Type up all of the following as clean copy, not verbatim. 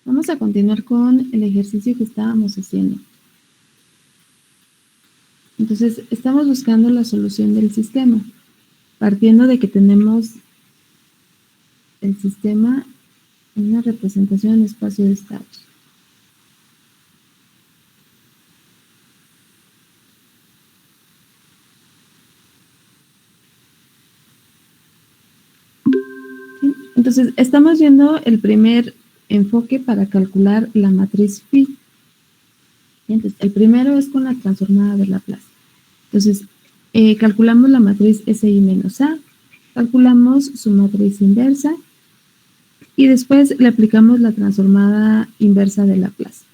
Vamos a continuar con el ejercicio que estábamos haciendo. Entonces, estamos buscando la solución del sistema, partiendo de que tenemos el sistema en una representación en espacio de estados. ¿Sí? Entonces, estamos viendo el primer enfoque para calcular la matriz phi. Entonces, el primero es con la transformada de Laplace. Entonces, calculamos la matriz SI menos A, calculamos su matriz inversa y después le aplicamos la transformada inversa de Laplace.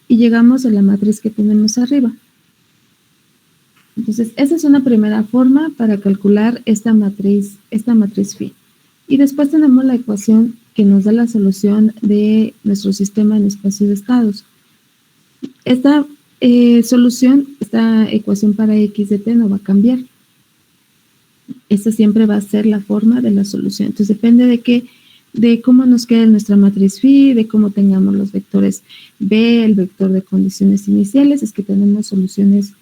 Y llegamos a la matriz que tenemos arriba. Entonces, esa es una primera forma para calcular esta matriz phi. Y después tenemos la ecuación que nos da la solución de nuestro sistema en espacio de estados. Esta solución, esta ecuación para x de t no va a cambiar. Esta siempre va a ser la forma de la solución. Entonces, depende de cómo nos quede nuestra matriz phi, de cómo tengamos los vectores b, el vector de condiciones iniciales, es que tenemos soluciones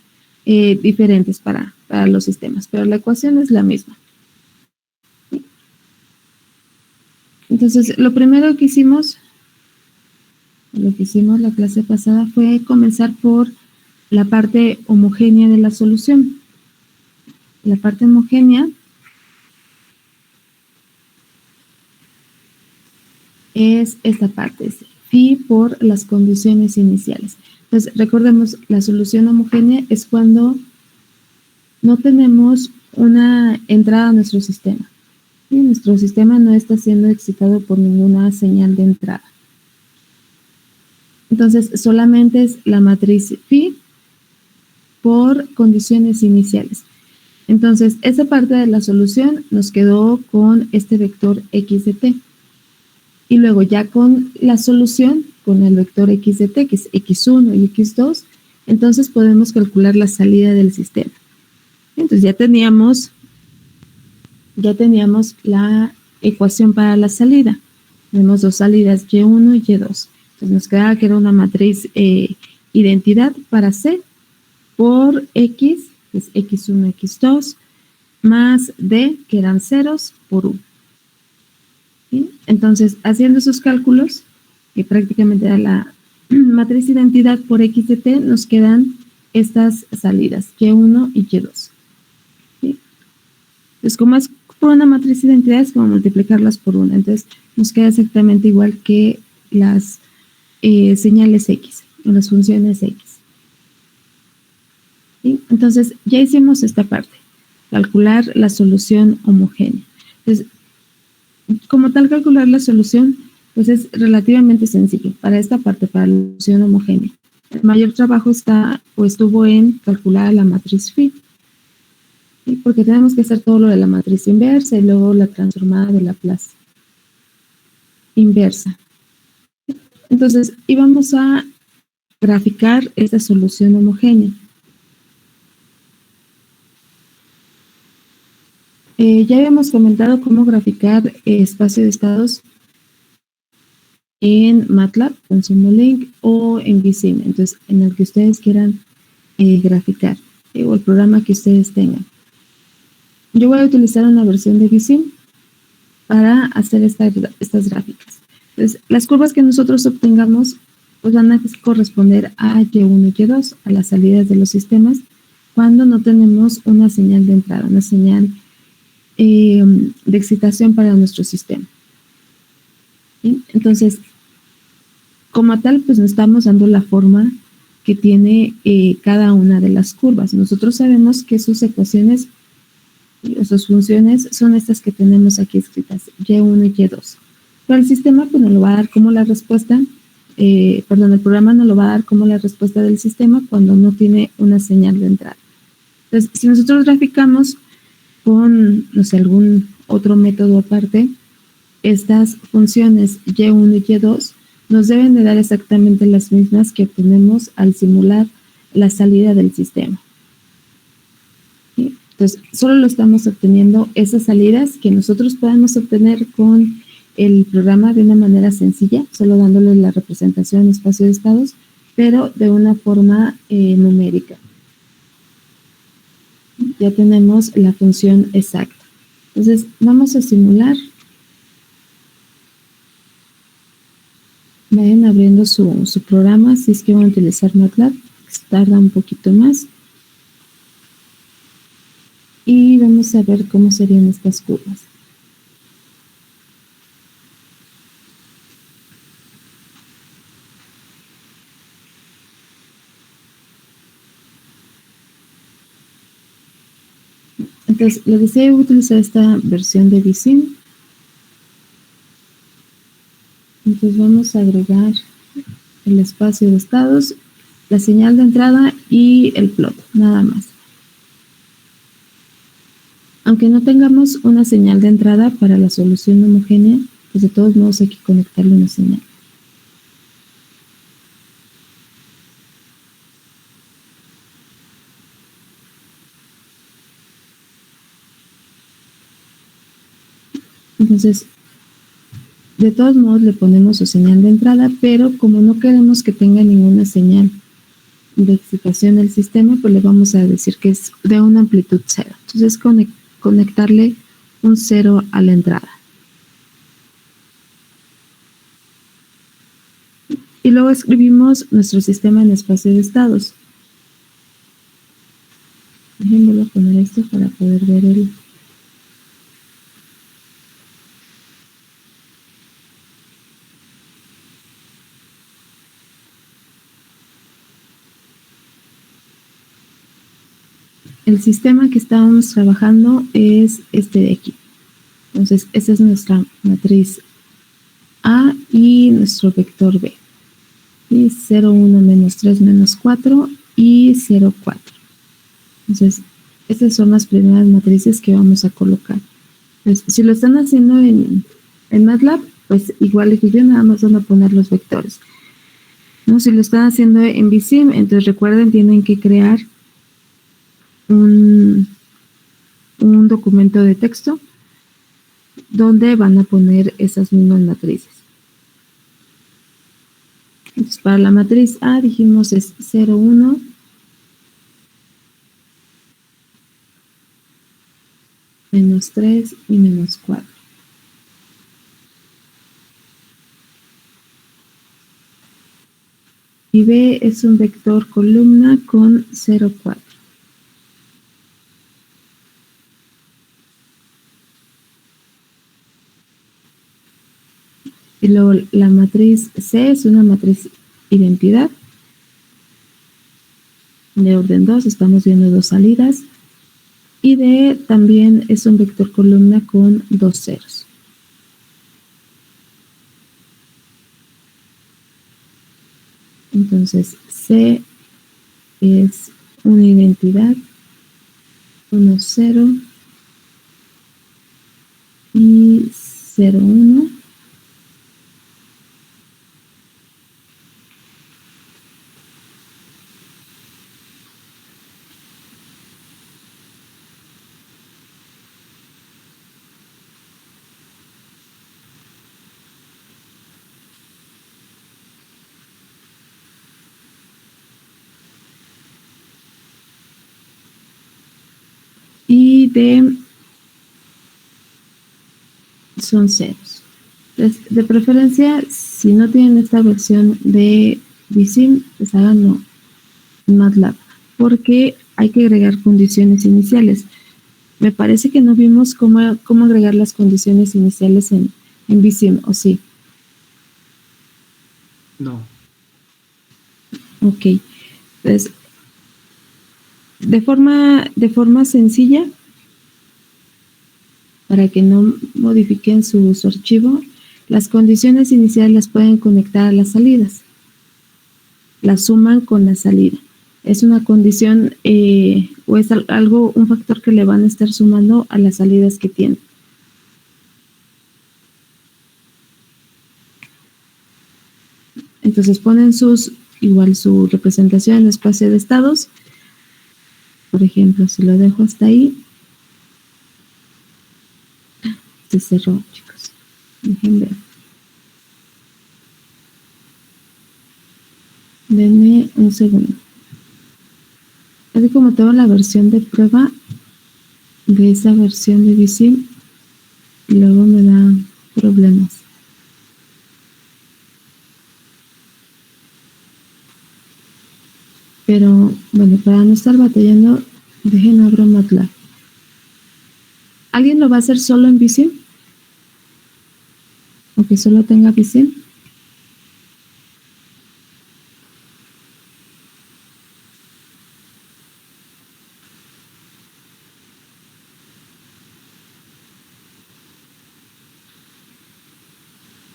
diferentes para los sistemas, pero la ecuación es la misma. Entonces, lo primero que hicimos la clase pasada fue comenzar por la parte homogénea de la solución. La parte homogénea es esta parte, es phi por las condiciones iniciales. Entonces, recordemos, la solución homogénea es cuando no tenemos una entrada a nuestro sistema. ¿Sí? Nuestro sistema no está siendo excitado por ninguna señal de entrada. Entonces, solamente es la matriz phi por condiciones iniciales. Entonces, esa parte de la solución nos quedó con este vector x de t. Y luego ya con la solución, con el vector x de t, que es x1 y x2, entonces podemos calcular la salida del sistema. Entonces ya teníamos la ecuación para la salida. Tenemos dos salidas, y1 y y2. Entonces nos quedaba que era una matriz identidad para C por x, que es x1, x2, más d, que eran ceros, por 1. ¿Sí? Entonces, haciendo esos cálculos, que prácticamente era la matriz identidad por x de t, nos quedan estas salidas, y1 y y2. ¿Sí? Entonces, como es por una matriz identidad, es como multiplicarlas por 1. Entonces, nos queda exactamente igual que las señales x, o las funciones x. ¿Sí? Entonces, ya hicimos esta parte, calcular la solución homogénea. Entonces, como tal, calcular la solución, pues es relativamente sencillo. Para esta parte, para la solución homogénea, el mayor trabajo estuvo en calcular la matriz phi. ¿Sí? Porque tenemos que hacer todo lo de la matriz inversa y luego la transformada de Laplace inversa. Entonces, íbamos a graficar esta solución homogénea. Ya habíamos comentado cómo graficar espacio de estados en MATLAB con Simulink o en Gsim, entonces en el que ustedes quieran graficar, o el programa que ustedes tengan. Yo voy a utilizar una versión de Gsim para hacer estas gráficas. Entonces, las curvas que nosotros obtengamos pues van a corresponder a y1 y y2, a las salidas de los sistemas, cuando no tenemos una señal de entrada, una señal de excitación para nuestro sistema. ¿Sí? Entonces, como tal, pues nos estamos dando la forma que tiene cada una de las curvas. Nosotros sabemos que sus ecuaciones y sus funciones son estas que tenemos aquí escritas, y1 y y2. Pero el sistema pues nos lo va a dar como la respuesta, el programa nos lo va a dar como la respuesta del sistema cuando no tiene una señal de entrada. Entonces, si nosotros graficamos con, no sé, algún otro método aparte, estas funciones y1 y y2 nos deben de dar exactamente las mismas que obtenemos al simular la salida del sistema. ¿Sí? Entonces, solo lo estamos obteniendo esas salidas que nosotros podemos obtener con el programa de una manera sencilla, solo dándole la representación en espacio de estados, pero de una forma numérica. Ya tenemos la función exacta. Entonces, vamos a simular. Vayan abriendo su programa, si es que van a utilizar MATLAB, tarda un poquito más. Y vamos a ver cómo serían estas curvas. Entonces, les decía, voy a utilizar esta versión de Visim. Entonces vamos a agregar el espacio de estados, la señal de entrada y el plot, nada más. Aunque no tengamos una señal de entrada para la solución homogénea, pues de todos modos hay que conectarle una señal. Entonces, de todos modos le ponemos su señal de entrada, pero como no queremos que tenga ninguna señal de excitación del sistema, pues le vamos a decir que es de una amplitud cero. Entonces, conectarle un cero a la entrada. Y luego escribimos nuestro sistema en espacio de estados. Déjenme poner esto para poder ver el sistema que estábamos trabajando es este de aquí. Entonces, esta es nuestra matriz A y nuestro vector B. Y 0, 1, menos 3, menos 4 y 0, 4. Entonces, estas son las primeras matrices que vamos a colocar. Entonces, si lo están haciendo en MATLAB, pues igual que yo, nada más van a poner los vectores. ¿No? Si lo están haciendo en Visim, entonces recuerden, tienen que crear un documento de texto donde van a poner esas mismas matrices. Entonces, para la matriz A dijimos es 0, 1, menos 3 y menos 4. Y B es un vector columna con 0, 4. Y luego la matriz C es una matriz identidad de orden 2, estamos viendo dos salidas. Y D también es un vector columna con 2 ceros. Entonces C es una identidad, 1, 0 y 0, 1. Y D son ceros. Entonces, de preferencia, si no tienen esta versión de Visim, pues háganlo en MATLAB, porque hay que agregar condiciones iniciales. Me parece que no vimos cómo agregar las condiciones iniciales en Visim, ¿o sí? No. Ok. Entonces, de forma sencilla, para que no modifiquen su archivo, las condiciones iniciales las pueden conectar a las salidas. Las suman con la salida. Es una condición o es un factor que le van a estar sumando a las salidas que tienen. Entonces ponen su representación en espacio de estados. Por ejemplo, si lo dejo hasta ahí, se cerró, chicos. Dejen ver. Denme un segundo. Así como tengo la versión de prueba de esa versión de Visim, luego me da problemas. Pero bueno, para no estar batallando, dejen abro MATLAB. ¿Alguien lo va a hacer solo en Visim? ¿O que solo tenga Visim?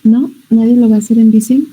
¿No? ¿Nadie lo va a hacer en Visim?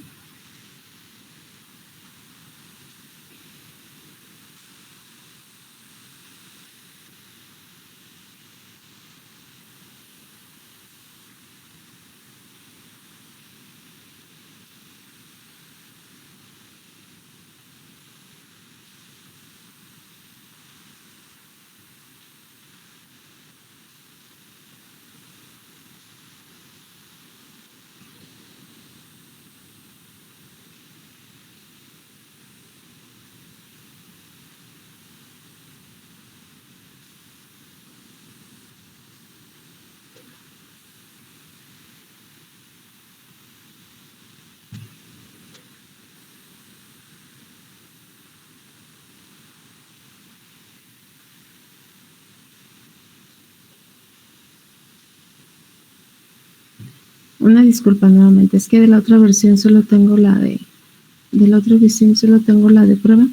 Una disculpa nuevamente, es que de la otra versión solo tengo la del otro Visim solo tengo la de prueba,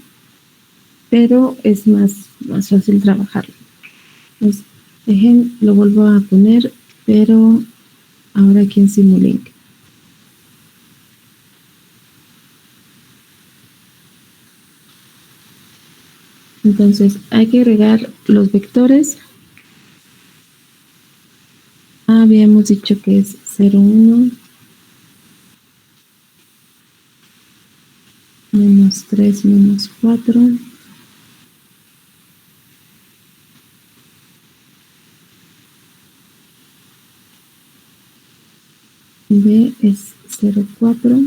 pero es más fácil trabajarlo. Pues dejen, lo vuelvo a poner, pero ahora aquí en Simulink. Entonces hay que agregar los vectores. Habíamos dicho que es 0, 1, menos 3, menos 4. B es 0, 4.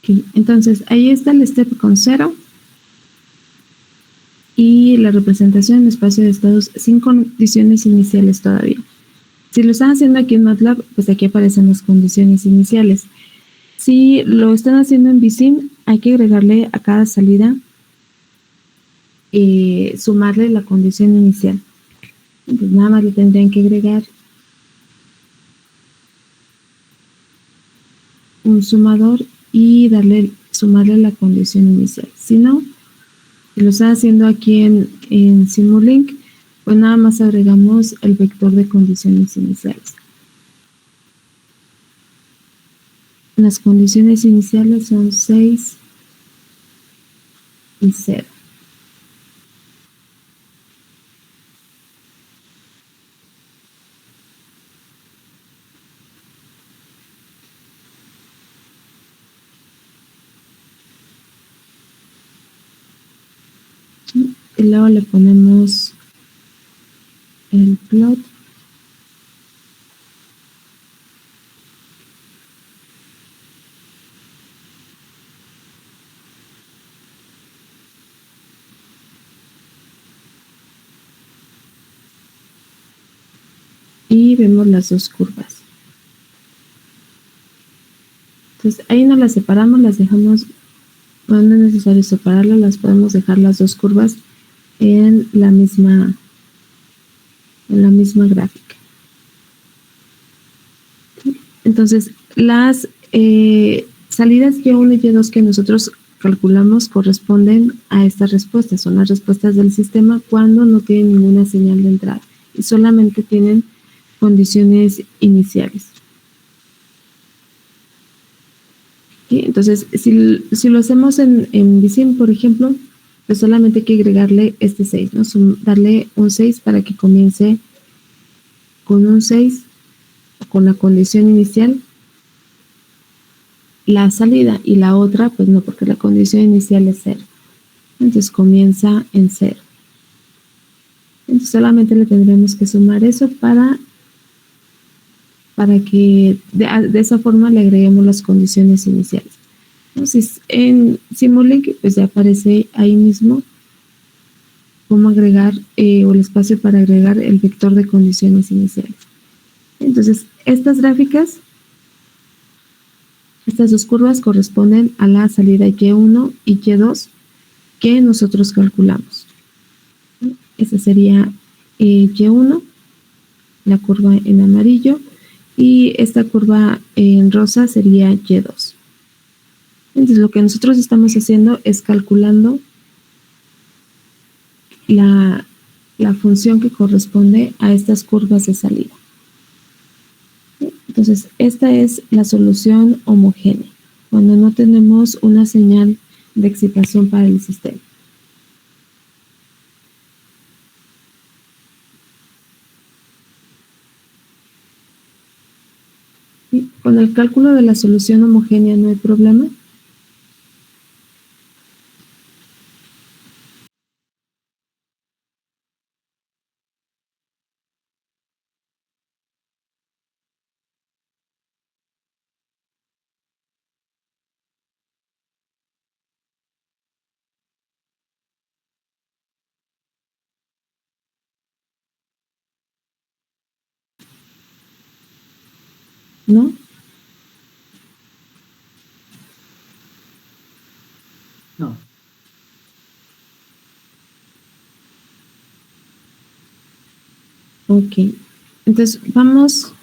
Okay. Entonces ahí está el step con 0 y la representación en espacio de estados sin condiciones iniciales todavía. Si lo están haciendo aquí en MATLAB, pues aquí aparecen las condiciones iniciales. Si lo están haciendo en Visim, hay que agregarle a cada salida, sumarle la condición inicial. Entonces nada más le tendrían que agregar un sumador y sumarle la condición inicial. Si no, si lo están haciendo aquí en Simulink, pues nada más agregamos el vector de condiciones iniciales. Las condiciones iniciales son 6 y 0. Y luego le ponemos el plot. y vemos las dos curvas. Entonces ahí no las separamos, las dejamos, no es necesario separarlas, las podemos dejar las dos curvas en la misma gráfica. Entonces las salidas Y1 y Y2 que nosotros calculamos corresponden a estas respuestas, son las respuestas del sistema cuando no tienen ninguna señal de entrada y solamente tienen condiciones iniciales. ¿Sí? Entonces, si lo hacemos en Visim, por ejemplo, pues solamente hay que agregarle este 6, ¿no? Darle un 6 para que comience con un 6, con la condición inicial, la salida, y la otra, pues no, porque la condición inicial es 0. Entonces comienza en 0. Entonces solamente le tendremos que sumar eso para que de esa forma le agreguemos las condiciones iniciales. Entonces en Simulink pues ya aparece ahí mismo cómo agregar o el espacio para agregar el vector de condiciones iniciales. Entonces estas gráficas, estas dos curvas corresponden a la salida Y1 y Y2 que nosotros calculamos. Esa sería Y1, la curva en amarillo, y esta curva en rosa sería Y2. Entonces lo que nosotros estamos haciendo es calculando la función que corresponde a estas curvas de salida. Entonces esta es la solución homogénea, cuando no tenemos una señal de excitación para el sistema. Con el cálculo de la solución homogénea no hay problema. ¿No? No. Ok. Entonces vamos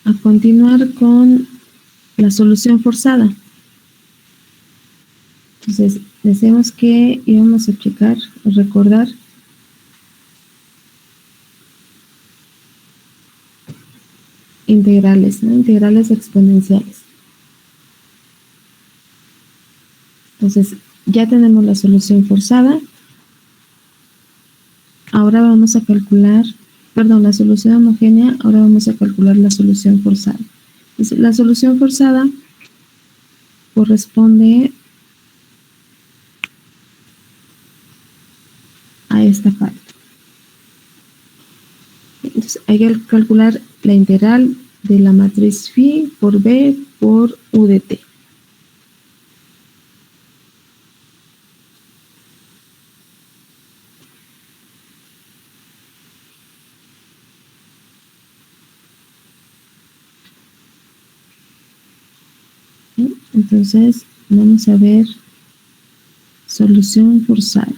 a continuar con la solución forzada. Entonces decimos que íbamos a checar o recordar integrales, ¿no? Integrales exponenciales. Entonces ya tenemos la solución forzada. Ahora vamos a calcular, perdón, la solución homogénea, ahora vamos a calcular la solución forzada. Entonces, la solución forzada corresponde a esta parte. Entonces hay que calcular la integral de la matriz phi por b por u de t. Entonces vamos a ver solución forzada.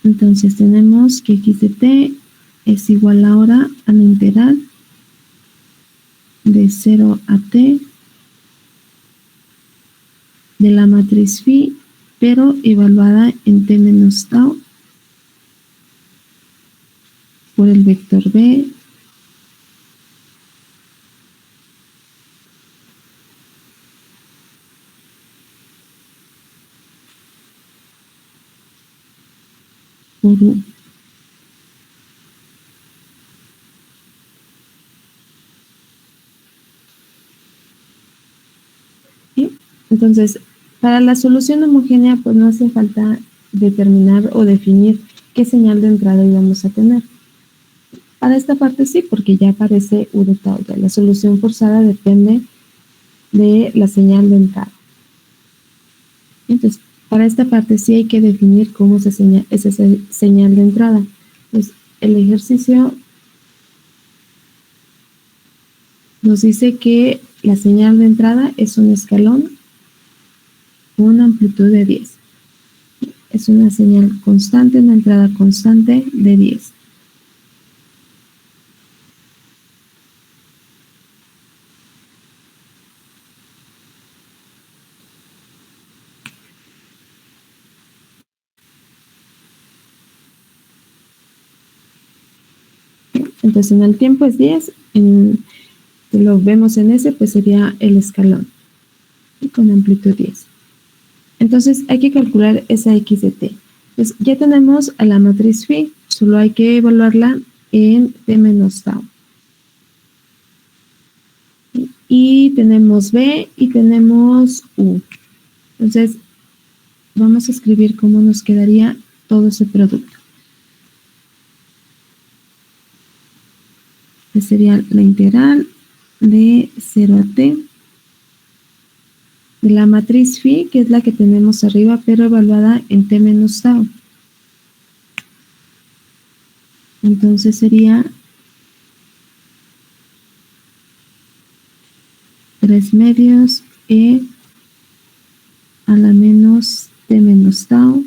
Entonces tenemos que x de t es igual ahora a la integral de 0 a t de la matriz phi, pero evaluada en t menos tau por el vector b por u. Entonces, para la solución homogénea, pues no hace falta determinar o definir qué señal de entrada íbamos a tener. Para esta parte sí, porque ya aparece U de tau. Ya la solución forzada depende de la señal de entrada. Entonces, para esta parte sí hay que definir cómo es esa señal de entrada. Pues el ejercicio nos dice que la señal de entrada es un escalón con una amplitud de 10. Es una señal constante, una entrada constante de 10. Entonces en el tiempo es 10, si lo vemos en ese, pues sería el escalón con amplitud 10. Entonces hay que calcular esa x de t. Pues ya tenemos a la matriz phi, solo hay que evaluarla en t menos tau. Y tenemos b y tenemos u. Entonces vamos a escribir cómo nos quedaría todo ese producto. Que sería la integral de 0 a t de la matriz phi, que es la que tenemos arriba, pero evaluada en t menos tau. Entonces sería 3 medios e a la menos t menos tau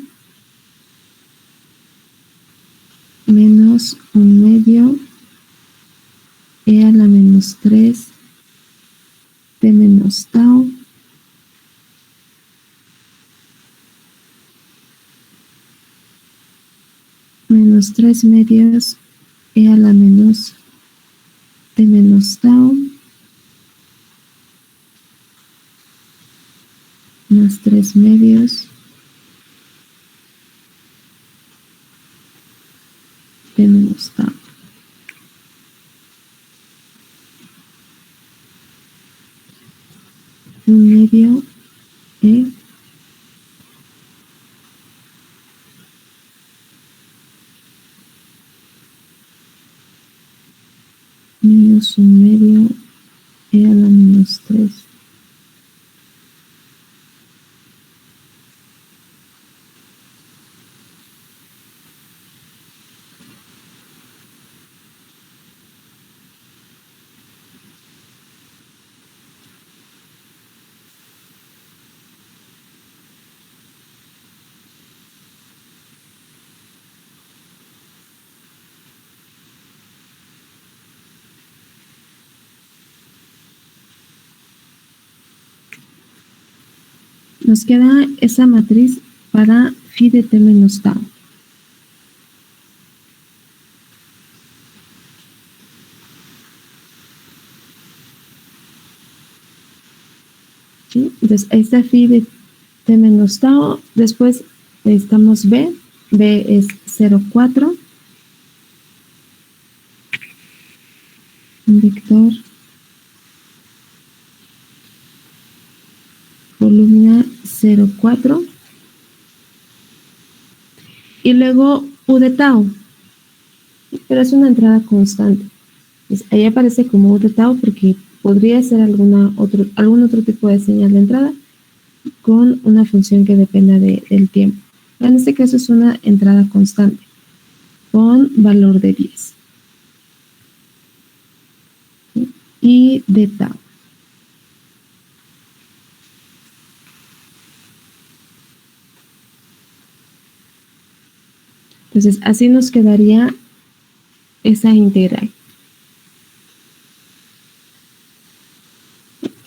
menos 1 medio e a la menos 3 t menos tau menos 3 medios e a la menos t menos tau más 3 medios t menos tau. Un medio e menos 1 medio e a la menos 3. Nos queda esa matriz para phi de t menos tau. ¿Sí? Entonces, ahí está phi de t menos tau. Después necesitamos b. B es 0,4. Un vector columna 0,4. Y luego u de tau. Pero es una entrada constante. Pues ahí aparece como u de tau porque podría ser algún otro tipo de señal de entrada con una función que dependa del tiempo. En este caso es una entrada constante con valor de 10. Y de tau. Entonces, así nos quedaría esa integral.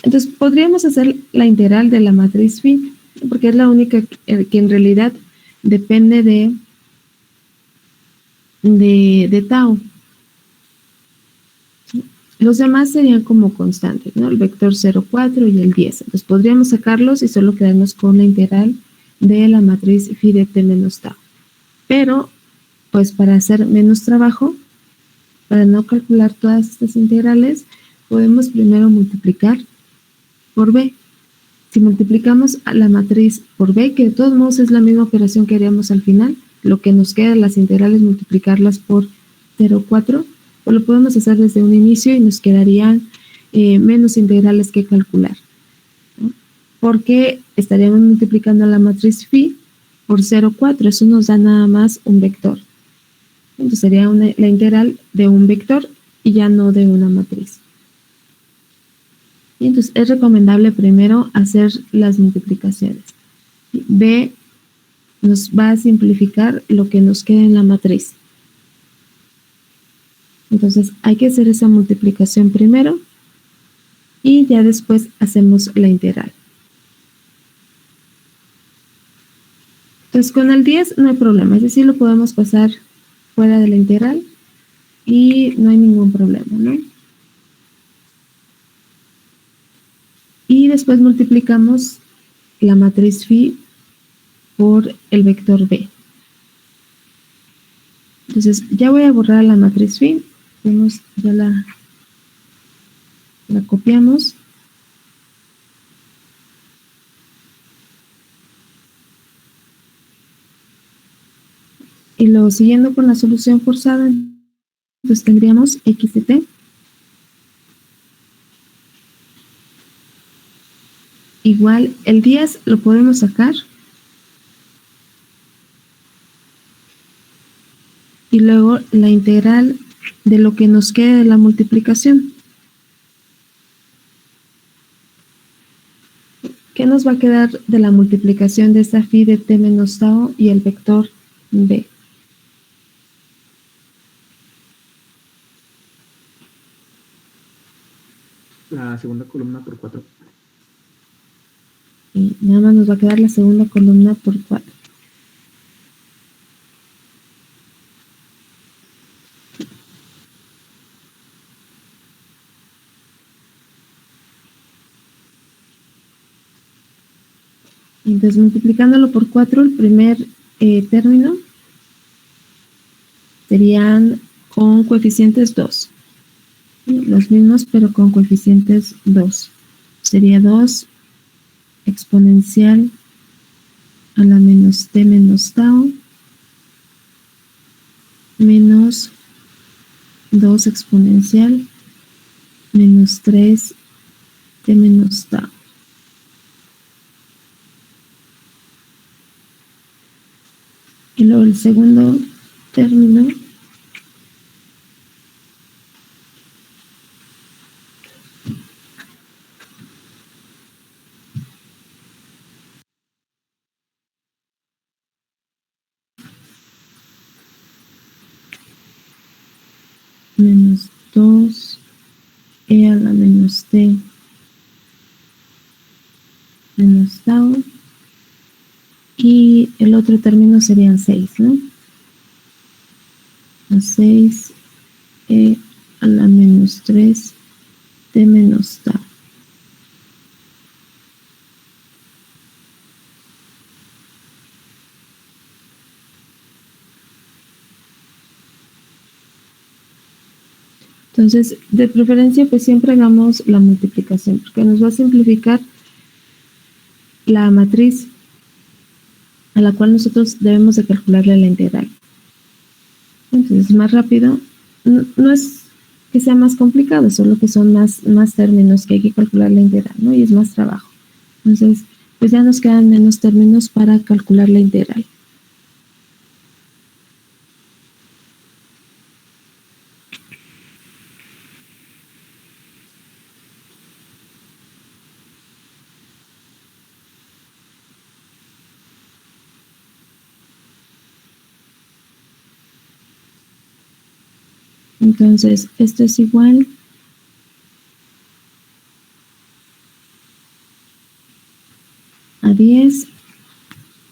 Entonces, podríamos hacer la integral de la matriz phi, porque es la única que en realidad depende de tau. Los demás serían como constantes, ¿no? El vector 0,4 y el 10. Entonces, podríamos sacarlos y solo quedarnos con la integral de la matriz phi de t menos tau. Pero, pues para hacer menos trabajo, para no calcular todas estas integrales, podemos primero multiplicar por b. Si multiplicamos a la matriz por b, que de todos modos es la misma operación que haríamos al final, lo que nos queda de las integrales multiplicarlas por 0,4, pues lo podemos hacer desde un inicio y nos quedarían menos integrales que calcular, ¿no? Porque estaríamos multiplicando la matriz phi por 0,4, eso nos da nada más un vector. Entonces sería la integral de un vector y ya no de una matriz. Y entonces es recomendable primero hacer las multiplicaciones. B nos va a simplificar lo que nos queda en la matriz. Entonces hay que hacer esa multiplicación primero y ya después hacemos la integral. Entonces con el 10 no hay problema, es decir, lo podemos pasar fuera de la integral y no hay ningún problema, ¿no? Y después multiplicamos la matriz phi por el vector b. Entonces ya voy a borrar la matriz phi. Ya la copiamos. Y luego siguiendo con la solución forzada, entonces tendríamos x de t igual, el 10 lo podemos sacar y luego la integral de lo que nos quede de la multiplicación. ¿Qué nos va a quedar de la multiplicación de esta phi de t menos tau y el vector b? La segunda columna por 4. Y nada más nos va a quedar la segunda columna por 4. Entonces, multiplicándolo por 4, el primer término serían con coeficientes 2. Los mismos, pero con coeficientes 2. Sería 2 exponencial a la menos t menos tau menos 2 exponencial menos 3 t menos tau. Y luego el segundo término menos 2 e a la menos t menos tau, y el otro término serían 6, ¿no? A 6 e a la menos 3 t menos tau. Entonces, de preferencia, pues siempre hagamos la multiplicación, porque nos va a simplificar la matriz a la cual nosotros debemos de calcularle la integral. Entonces, más rápido, no es que sea más complicado, solo que son más términos que hay que calcular la integral, ¿no? Y es más trabajo. Entonces, pues ya nos quedan menos términos para calcular la integral. Entonces, esto es igual a 10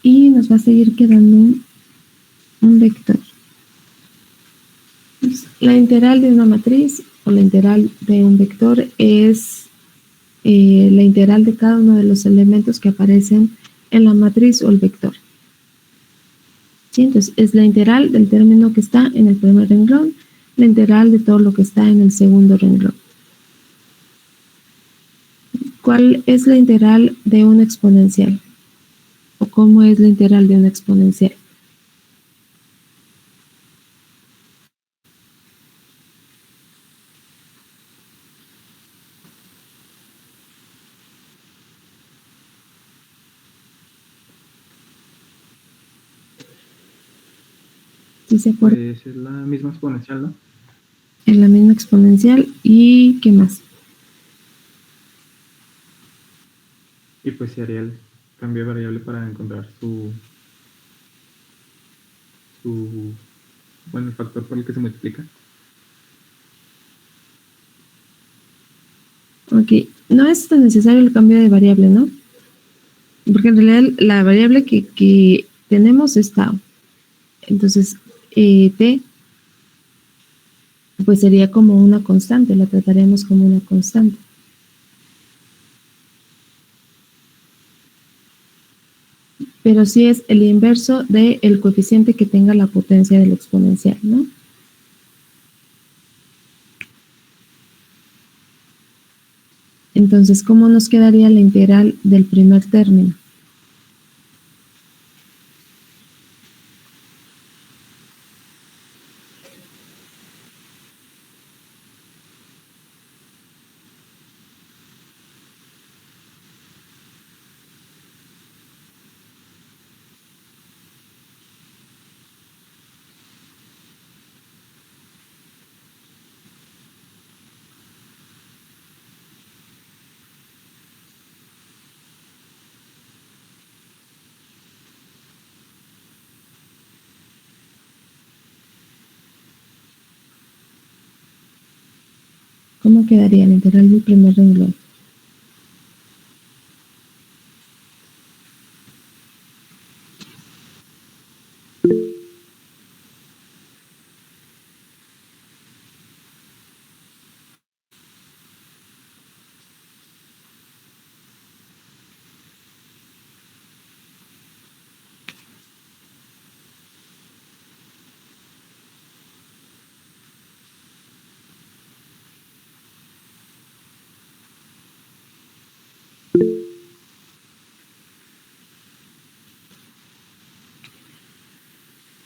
y nos va a seguir quedando un vector. Entonces, la integral de una matriz o la integral de un vector es la integral de cada uno de los elementos que aparecen en la matriz o el vector. ¿Sí? Entonces, es la integral del término que está en el primer renglón, la integral de todo lo que está en el segundo renglón. ¿cuál es la integral de una exponencial? ¿O cómo es la integral de una exponencial? ¿Sí se acuerdan? Pues es la misma exponencial, ¿no? Es la misma exponencial. ¿Y qué más? Y pues se haría el cambio de variable para encontrar bueno, el factor por el que se multiplica. Ok, no es tan necesario el cambio de variable, ¿no? Porque en realidad la variable que tenemos es tau. Entonces, t pues sería como una constante, la trataremos como una constante. Pero sí es el inverso del coeficiente que tenga la potencia del exponencial, ¿no? Entonces, ¿cómo nos quedaría la integral del primer término? ¿Cómo quedaría la integral del primer renglón?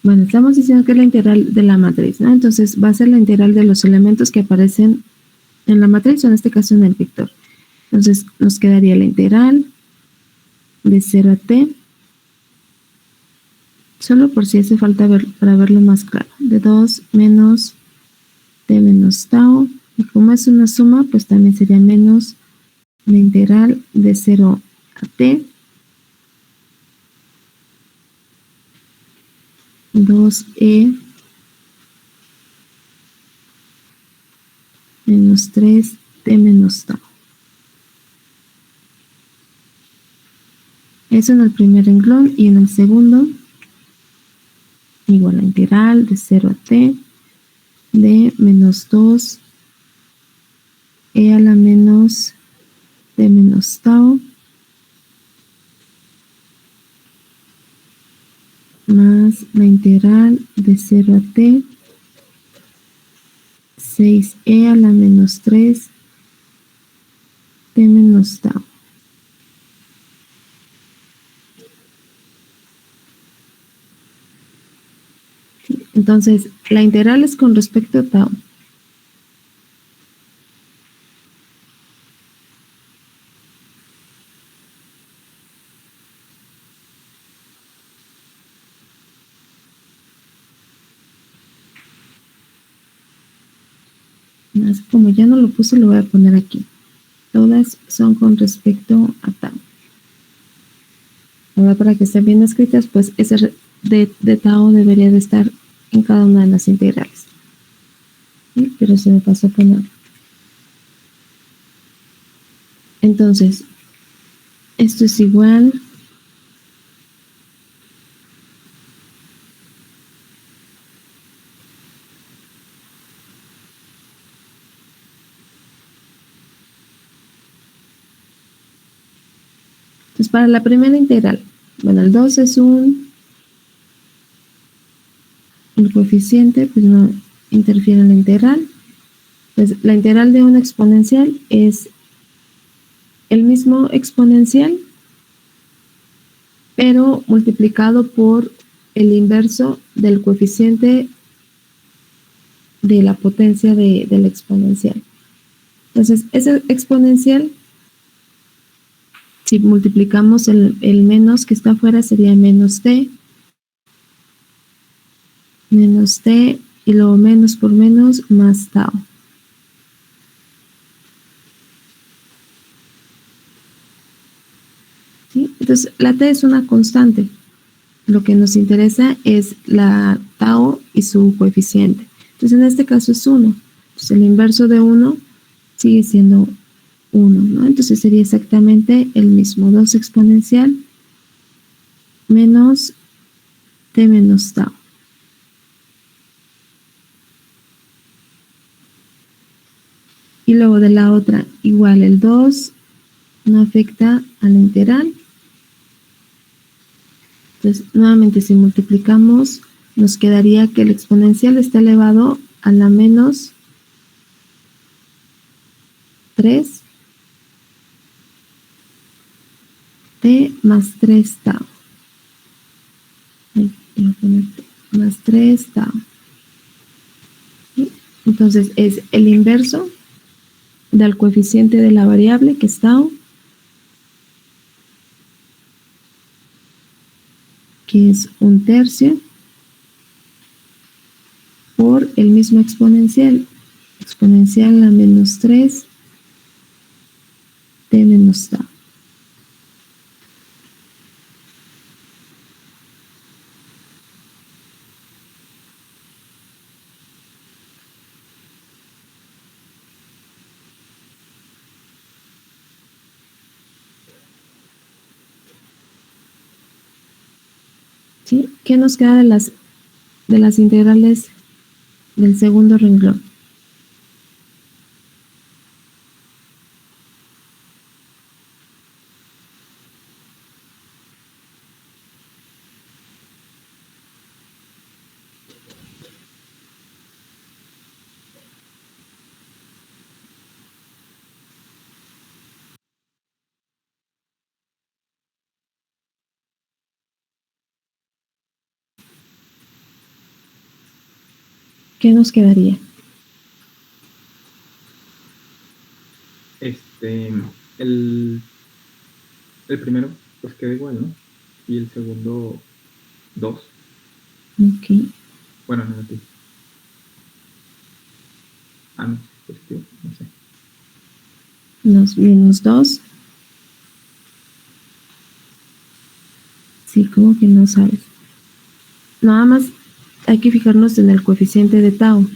Bueno, estamos diciendo que es la integral de la matriz, ¿no? Entonces va a ser la integral de los elementos que aparecen en la matriz, o en este caso en el vector. Entonces nos quedaría la integral de 0 a t, solo por si hace falta ver, para verlo más claro, de 2 menos t menos tau, y como es una suma, pues también sería menos la integral de 0 a t, 2e menos 3t menos tau. Eso en el primer renglón, y en el segundo igual la integral de 0 a t de menos 2 e a la menos t menos tau más la integral de 0 a t 6e a la menos 3 t menos tau. Entonces, la integral es con respecto a tau. Como ya no lo puse, lo voy a poner aquí. Todas son con respecto a tau. Ahora, para que estén bien escritas, pues ese de tau debería de estar en cada una de las integrales. ¿Sí? Pero se me pasó a poner. Entonces, esto es igual entonces para la primera integral, bueno, el 2 es el coeficiente, pues no interfiere en la integral. Pues la integral de una exponencial es el mismo exponencial, pero multiplicado por el inverso del coeficiente de la potencia del exponencial. Entonces, ese exponencial, si multiplicamos el menos que está afuera, sería menos t, y luego menos por menos más tau. ¿Sí? Entonces, la t es una constante. Lo que nos interesa es la tau y su coeficiente. Entonces, en este caso es 1. Entonces, el inverso de 1 sigue siendo 1, ¿no? Entonces, sería exactamente el mismo. 2 exponencial menos t menos tau. Y luego de la otra, igual el 2 no afecta a la integral. Entonces, nuevamente, si multiplicamos, nos quedaría que el exponencial está elevado a la menos 3 t más 3 tau. Ahí, voy a poner t más 3 tau. ¿Sí? Entonces, es el inverso del coeficiente de la variable, que es tau, que es 1/3, por el mismo exponencial a menos 3 t menos tau. ¿Sí? ¿Qué nos queda de las integrales del segundo renglón? ¿Qué nos quedaría? El primero, pues queda igual, ¿no? Y el segundo, 2. Ok. Bueno, negativo. No, positivo, no sé. Menos 2. Sí, como que no sabes. Nada más hay que fijarnos en el coeficiente de tau,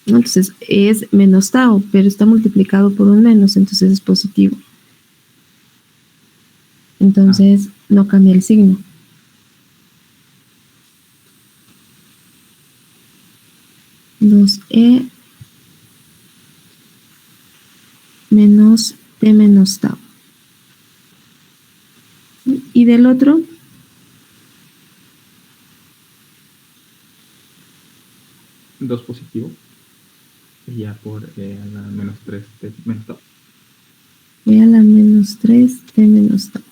¿no? Entonces es menos tau, pero está multiplicado por un menos, entonces es positivo. Entonces no cambia el signo. Dos e menos t menos tau. Y del otro, Dos positivo. Y ya por la menos 3 t menos tau. e a la menos 3 t menos tau.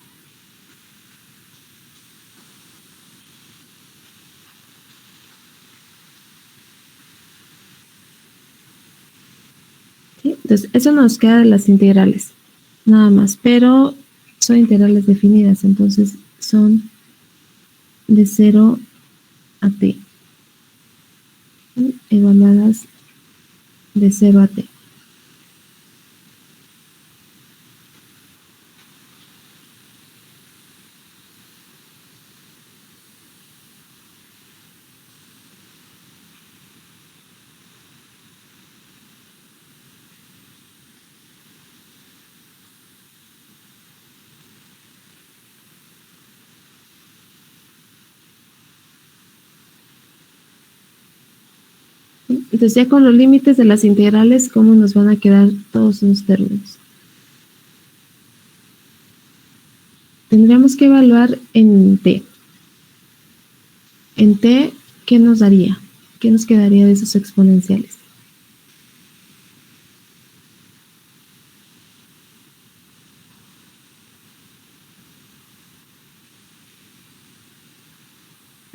¿Sí? Entonces, eso nos queda de las integrales, nada más, pero son integrales definidas, entonces son de 0 a t, ¿sí? Evaluadas de 0 a t. Entonces, ya con los límites de las integrales, ¿cómo nos van a quedar todos los términos? Tendríamos que evaluar en t. En t, ¿qué nos daría? ¿Qué nos quedaría de esos exponenciales?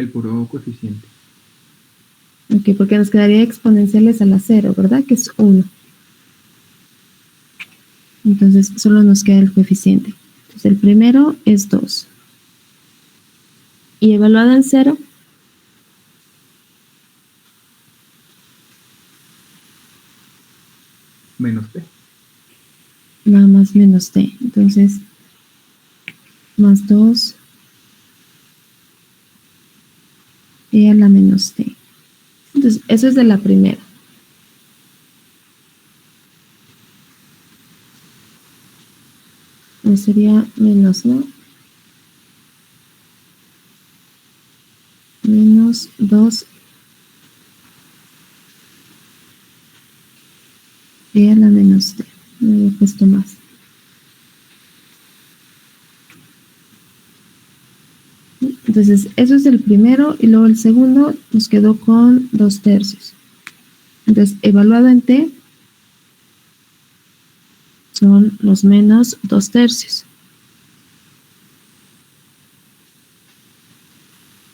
El puro coeficiente. Ok, porque nos quedaría exponenciales a la 0, ¿verdad? Que es 1. Entonces, solo nos queda el coeficiente. Entonces, el primero es 2. Y evaluado en 0, Menos t. nada más menos t. Entonces, más 2 e a la menos t. Entonces, eso es de la primera. Sería menos, ¿no? Menos 2 e a la menos t. No había puesto más. Entonces, eso es el primero y luego el segundo nos quedó con 2/3. Entonces, evaluado en t, son los menos 2/3.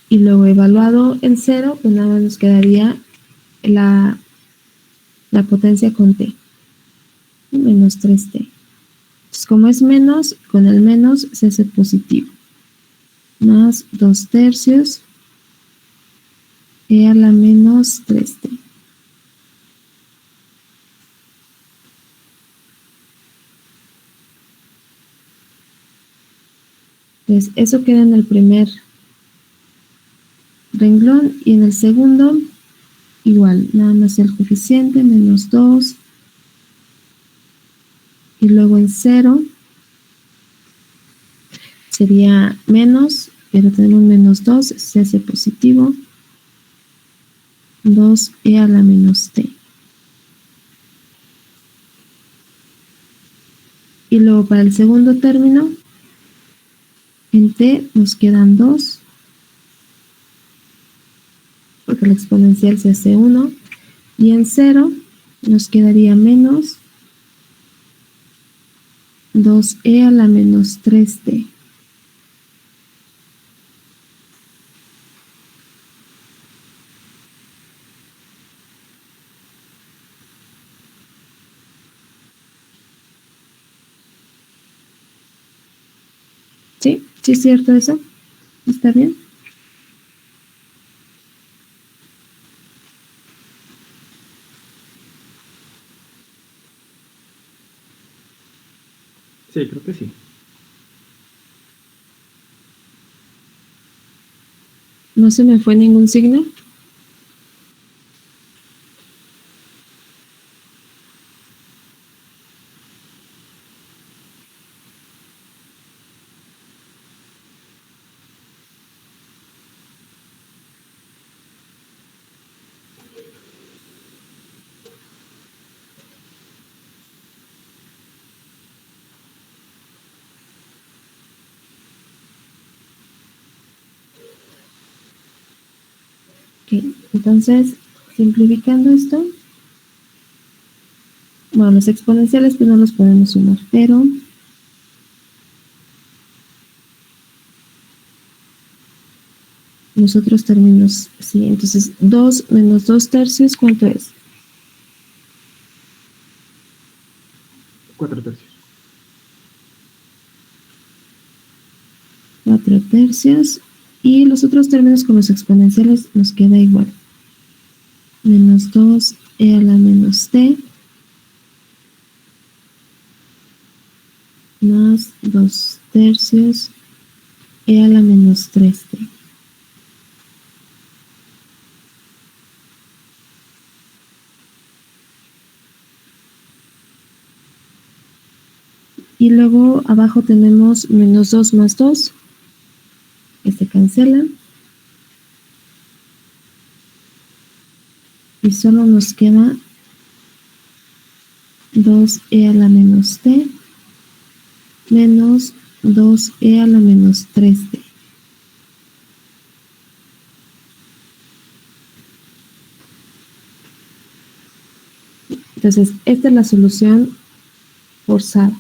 Y luego evaluado en 0, pues nada más nos quedaría la potencia con t, menos 3t. Entonces, como es menos, con el menos se hace positivo. Más 2/3 e a la menos 3t. Entonces, eso queda en el primer renglón y en el segundo igual, nada más el coeficiente, menos 2 y luego en 0 sería menos, pero tenemos menos 2, se hace positivo, 2e a la menos t. Y luego para el segundo término, en t nos quedan 2, porque la exponencial se hace 1, y en 0 nos quedaría menos 2e a la menos 3t. ¿Sí? ¿Sí es cierto eso? ¿Está bien? Sí, creo que sí. ¿No se me fue ningún signo? Ok, entonces, simplificando esto, bueno, los exponenciales pues no los podemos sumar, pero los otros términos sí. Entonces, 2 menos 2/3, ¿cuánto es? 4/3. 4/3. Y los otros términos con los exponenciales nos queda igual. Menos 2e a la menos t más 2/3 e a la menos 3t. Y luego abajo tenemos menos 2 más 2, que se cancela. Y solo nos queda 2e a la menos t menos 2e a la menos 3t. Entonces, esta es la solución forzada.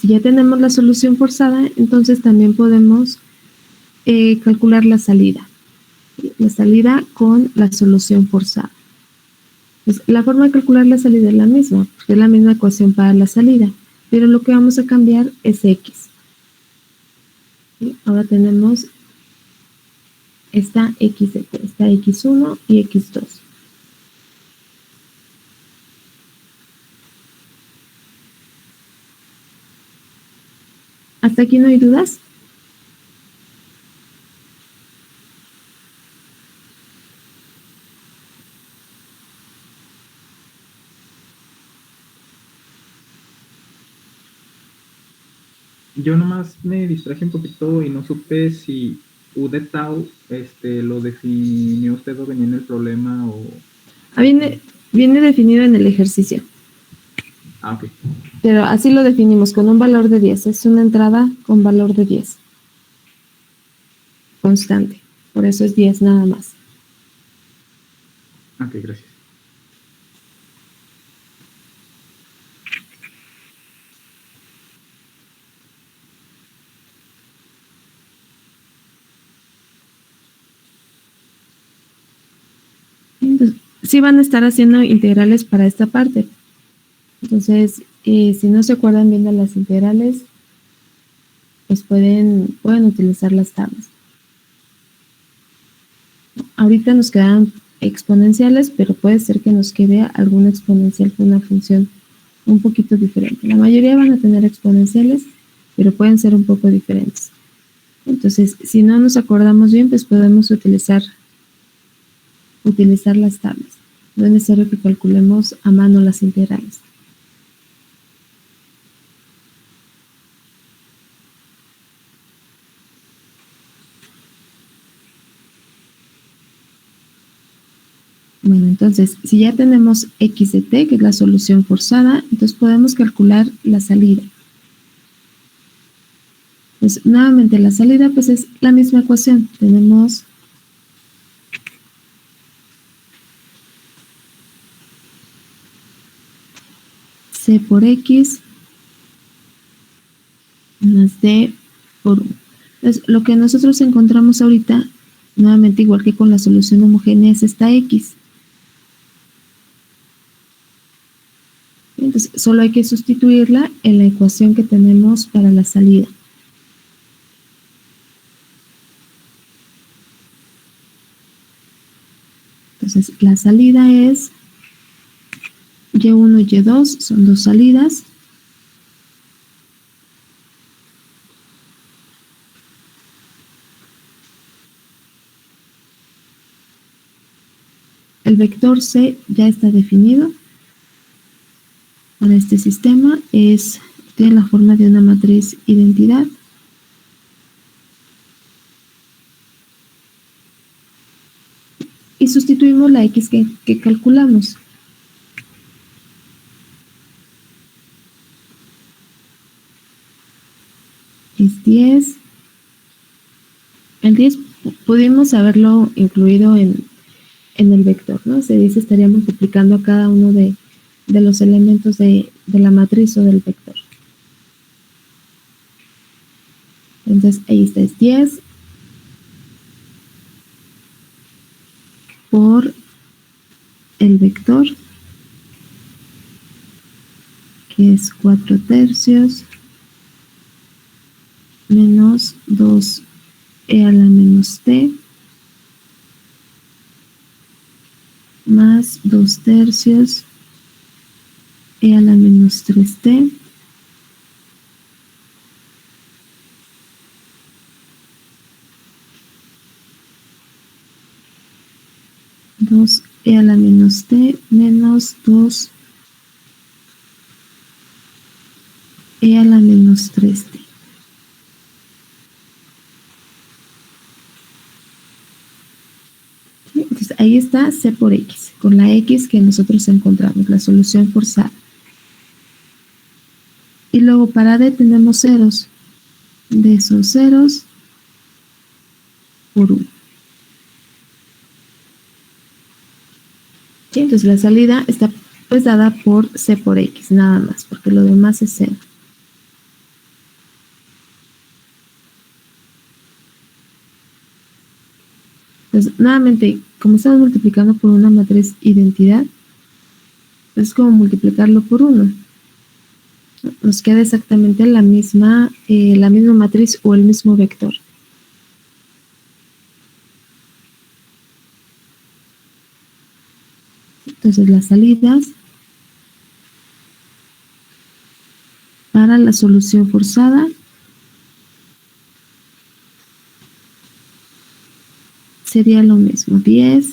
si ya tenemos la solución forzada, entonces también podemos calcular la salida. La salida con la solución forzada. Pues la forma de calcular la salida es la misma, porque es la misma ecuación para la salida, pero lo que vamos a cambiar es x. ¿Sí? Ahora tenemos esta x de t, esta x1 y x2. ¿Hasta aquí no hay dudas? Yo nomás me distraje un poquito y no supe si U de tau lo definió usted o venía en el problema o... Viene definido en el ejercicio. Ah, ok. Pero así lo definimos, con un valor de 10. Es una entrada con valor de 10. Constante. Por eso es 10 nada más. Ok, gracias. Entonces, sí van a estar haciendo integrales para esta parte. Entonces, si no se acuerdan bien de las integrales, pues pueden utilizar las tablas. Ahorita nos quedan exponenciales, pero puede ser que nos quede alguna exponencial con una función un poquito diferente. La mayoría van a tener exponenciales, pero pueden ser un poco diferentes. Entonces, si no nos acordamos bien, pues podemos utilizar las tablas. No es necesario que calculemos a mano las integrales. Bueno, entonces, si ya tenemos x de t, que es la solución forzada, entonces podemos calcular la salida. Pues nuevamente la salida pues es la misma ecuación. Tenemos c por x más d por 1. Entonces, lo que nosotros encontramos ahorita, nuevamente igual que con la solución homogénea, es esta x. Entonces, solo hay que sustituirla en la ecuación que tenemos para la salida. Entonces, la salida es Y1 y Y2, son dos salidas. El vector C ya está definido para este sistema, tiene la forma de una matriz identidad. Y sustituimos la x que calculamos. Es 10. El 10 pudimos haberlo incluido en el vector, ¿no? Se dice estaría multiplicando a cada uno de los elementos de la matriz o del vector. Entonces ahí está, es 10 por el vector, que es 4/3 menos 2e a la menos t más 2/3 e a la menos 3t e a la menos t menos 2e a la menos 3t. Entonces ahí está c por x, con la x que nosotros encontramos, la solución forzada. Y luego para d tenemos ceros. D son ceros por 1. ¿Sí? Entonces la salida está pues dada por c por x, nada más, porque lo demás es 0. Entonces, nuevamente, como estamos multiplicando por una matriz identidad, es como multiplicarlo por 1. Nos queda exactamente la misma matriz o el mismo vector. Entonces, las salidas para la solución forzada sería lo mismo, 10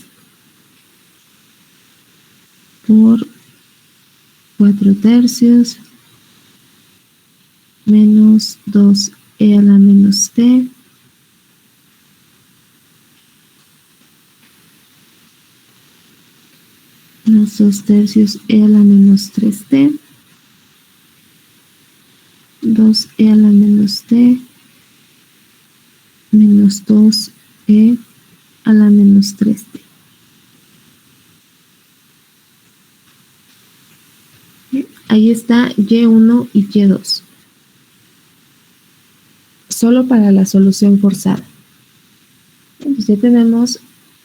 por 4/3 menos 2e a la menos t menos 2/3 e a la menos 3t, 2e a la menos t menos 2e a la menos 3t. Ahí está Y1 y Y2. Solo para la solución forzada. Entonces ya tenemos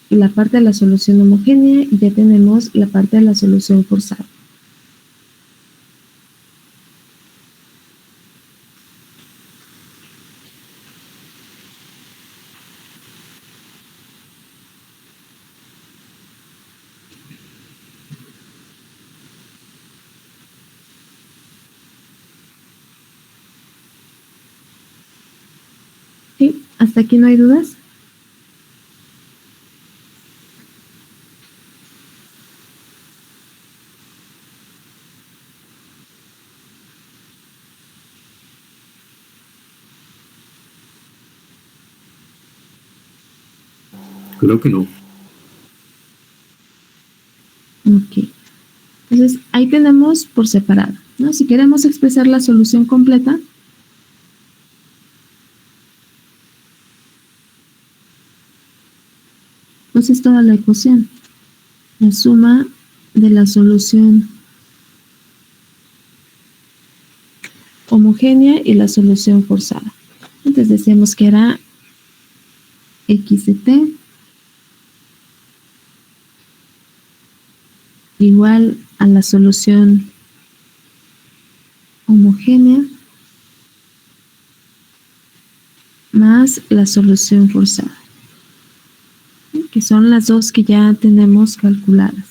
la parte de la solución homogénea y ya tenemos la parte de la solución forzada. ¿Sí? ¿Hasta aquí no hay dudas? Creo que no. Ok. Entonces, ahí tenemos por separado, ¿no? Si queremos expresar la solución completa, pues es toda la ecuación. La suma de la solución homogénea y la solución forzada. Entonces decíamos que era x de t igual a la solución homogénea más la solución forzada, que son las dos que ya tenemos calculadas.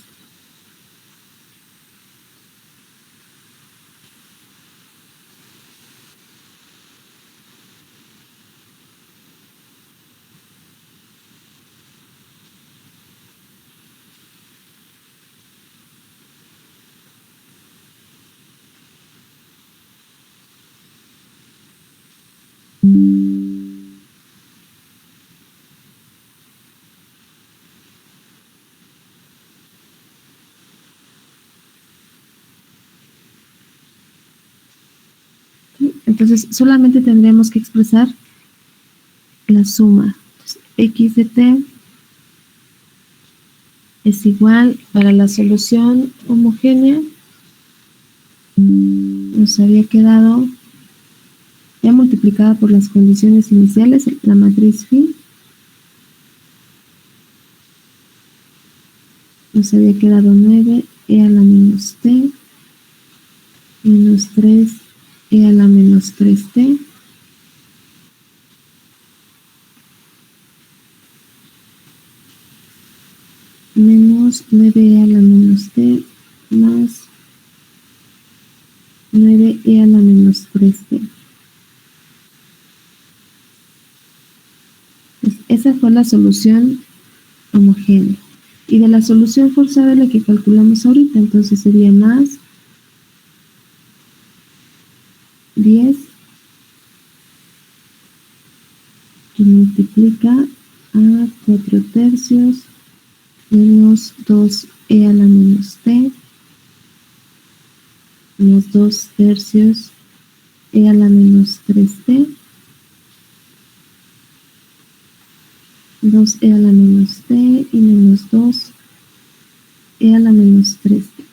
Entonces solamente tendríamos que expresar la suma. Entonces, x de t es igual para la solución homogénea. Nos había quedado ya multiplicada por las condiciones iniciales, la matriz phi. Nos había quedado 9e a la menos t menos 3e a la menos 3t menos 9e a la menos t más 9e a la menos 3t. Pues esa fue la solución homogénea. Y de la solución forzada la que calculamos ahorita, entonces sería más 10 que multiplica a 4/3 menos 2e a la menos t menos 2/3 e a la menos 3t 2e a la menos t y menos 2e a la menos 3t.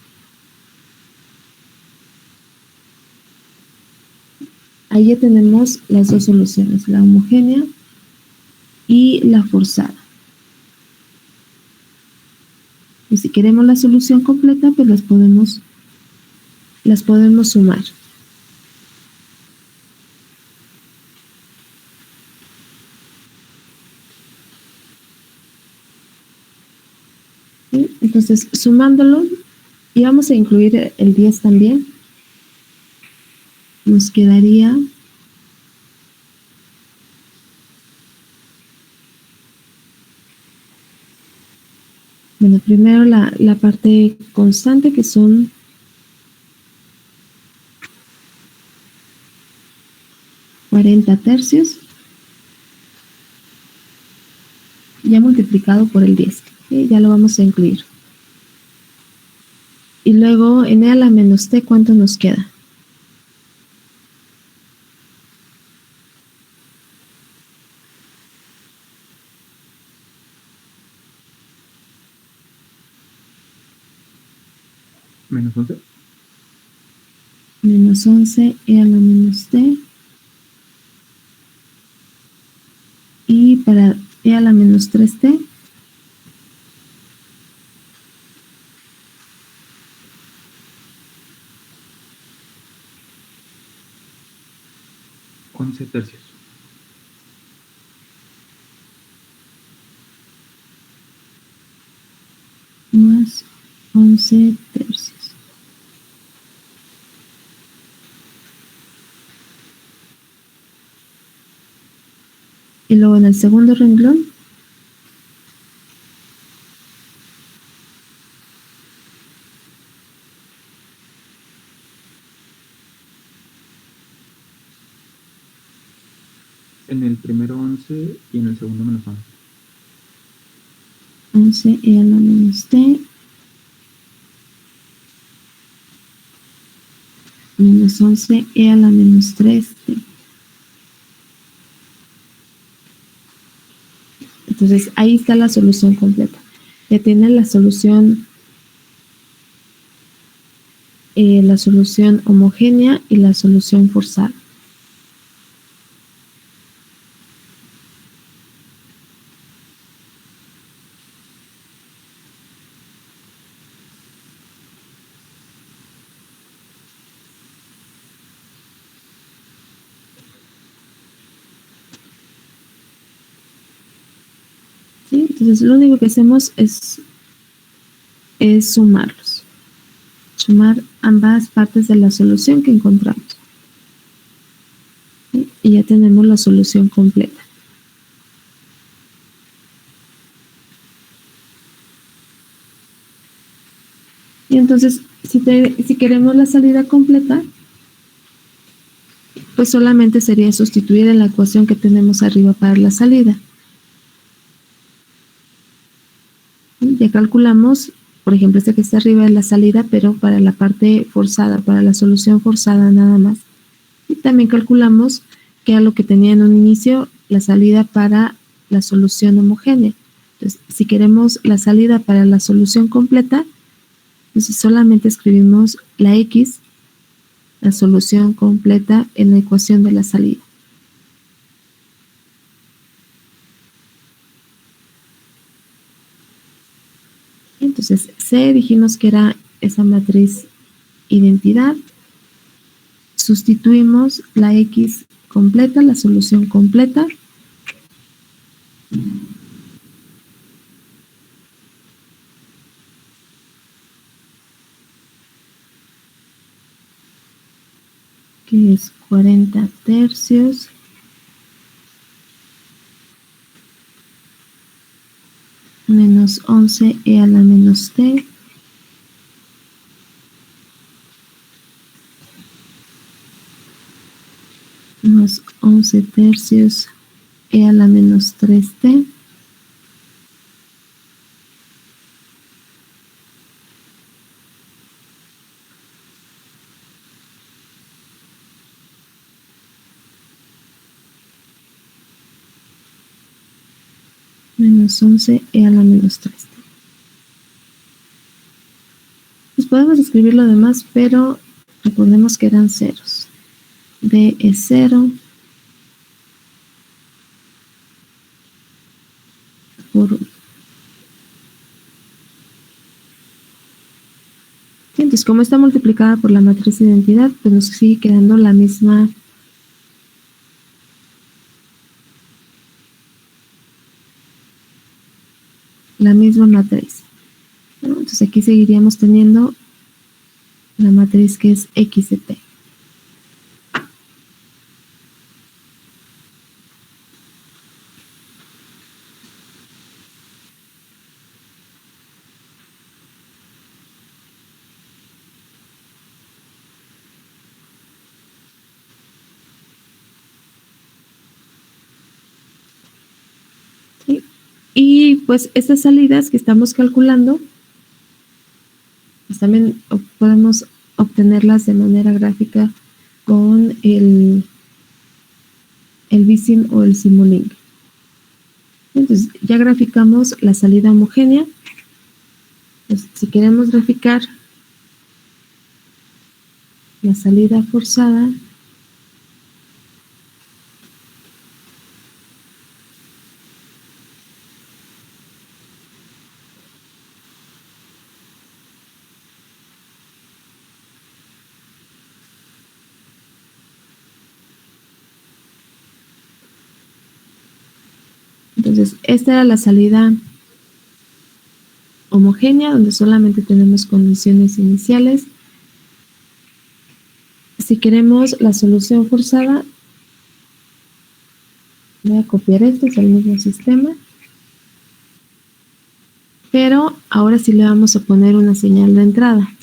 Ahí ya tenemos las dos soluciones, la homogénea y la forzada. Y si queremos la solución completa, pues las podemos sumar. ¿Sí? Entonces, sumándolo, y vamos a incluir el 10 también, nos quedaría bueno, primero la parte constante, que son 40 tercios, ya multiplicado por el 10. ¿Sí? Ya lo vamos a incluir. Y luego en E a la menos T, ¿cuánto nos queda? Menos 11. Menos 11 E a la menos T. Y para E a la menos 3T, Once tercios. más 11 tercios. Y luego en el segundo renglón, En el primero 11 y en el segundo menos 11. 11 E a la menos T, menos 11 E a la menos 3T. Entonces ahí está la solución completa. Ya tiene la solución homogénea y la solución forzada. ¿Sí? Entonces lo único que hacemos es sumarlos. Sumar ambas partes de la solución que encontramos. ¿Sí? Y ya tenemos la solución completa. Y entonces, si queremos la salida completa, pues solamente sería sustituir en la ecuación que tenemos arriba para la salida. Ya calculamos, por ejemplo, esta que está arriba es la salida, pero para la parte forzada, para la solución forzada nada más. Y también calculamos que era lo que tenía en un inicio, la salida para la solución homogénea. Entonces, si queremos la salida para la solución completa, entonces solamente escribimos la X, la solución completa en la ecuación de la salida. Entonces, C dijimos que era esa matriz identidad. Sustituimos la X completa, la solución completa. Que es 40 tercios. Menos 11 E a la menos T. Más 11 tercios E a la menos 3T. Menos 11 E a la menos 3T. Pues podemos escribir lo demás, pero recordemos que eran ceros. D es 0 por Entonces, como está multiplicada por la matriz de identidad, pues nos sigue quedando la misma matriz, ¿no? Entonces aquí seguiríamos teniendo la matriz que es X de P. ¿Sí? Y pues estas salidas que estamos calculando, pues también podemos obtenerlas de manera gráfica con el VSIM o el Simulink. Entonces ya graficamos la salida homogénea. Pues, si queremos graficar la salida forzada, entonces esta era la salida homogénea, donde solamente tenemos condiciones iniciales. Si queremos la solución forzada, voy a copiar esto, es el mismo sistema, pero ahora sí le vamos a poner una señal de entrada.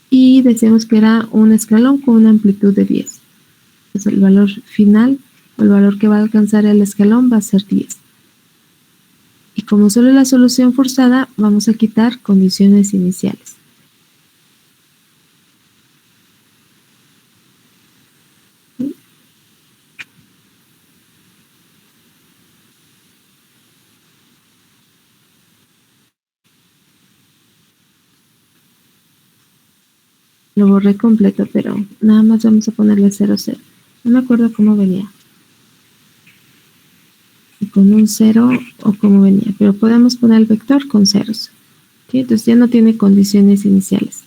Y decíamos que era un escalón con una amplitud de 10. Entonces el valor final, o el valor que va a alcanzar el escalón va a ser 10. Y como solo es la solución forzada, vamos a quitar condiciones iniciales. ¿Sí? Lo borré completo, pero nada más vamos a ponerle 0, 0. No me acuerdo cómo venía. Y con un 0 o cómo venía, pero podemos poner el vector con ceros. ¿Sí? Entonces ya no tiene condiciones iniciales.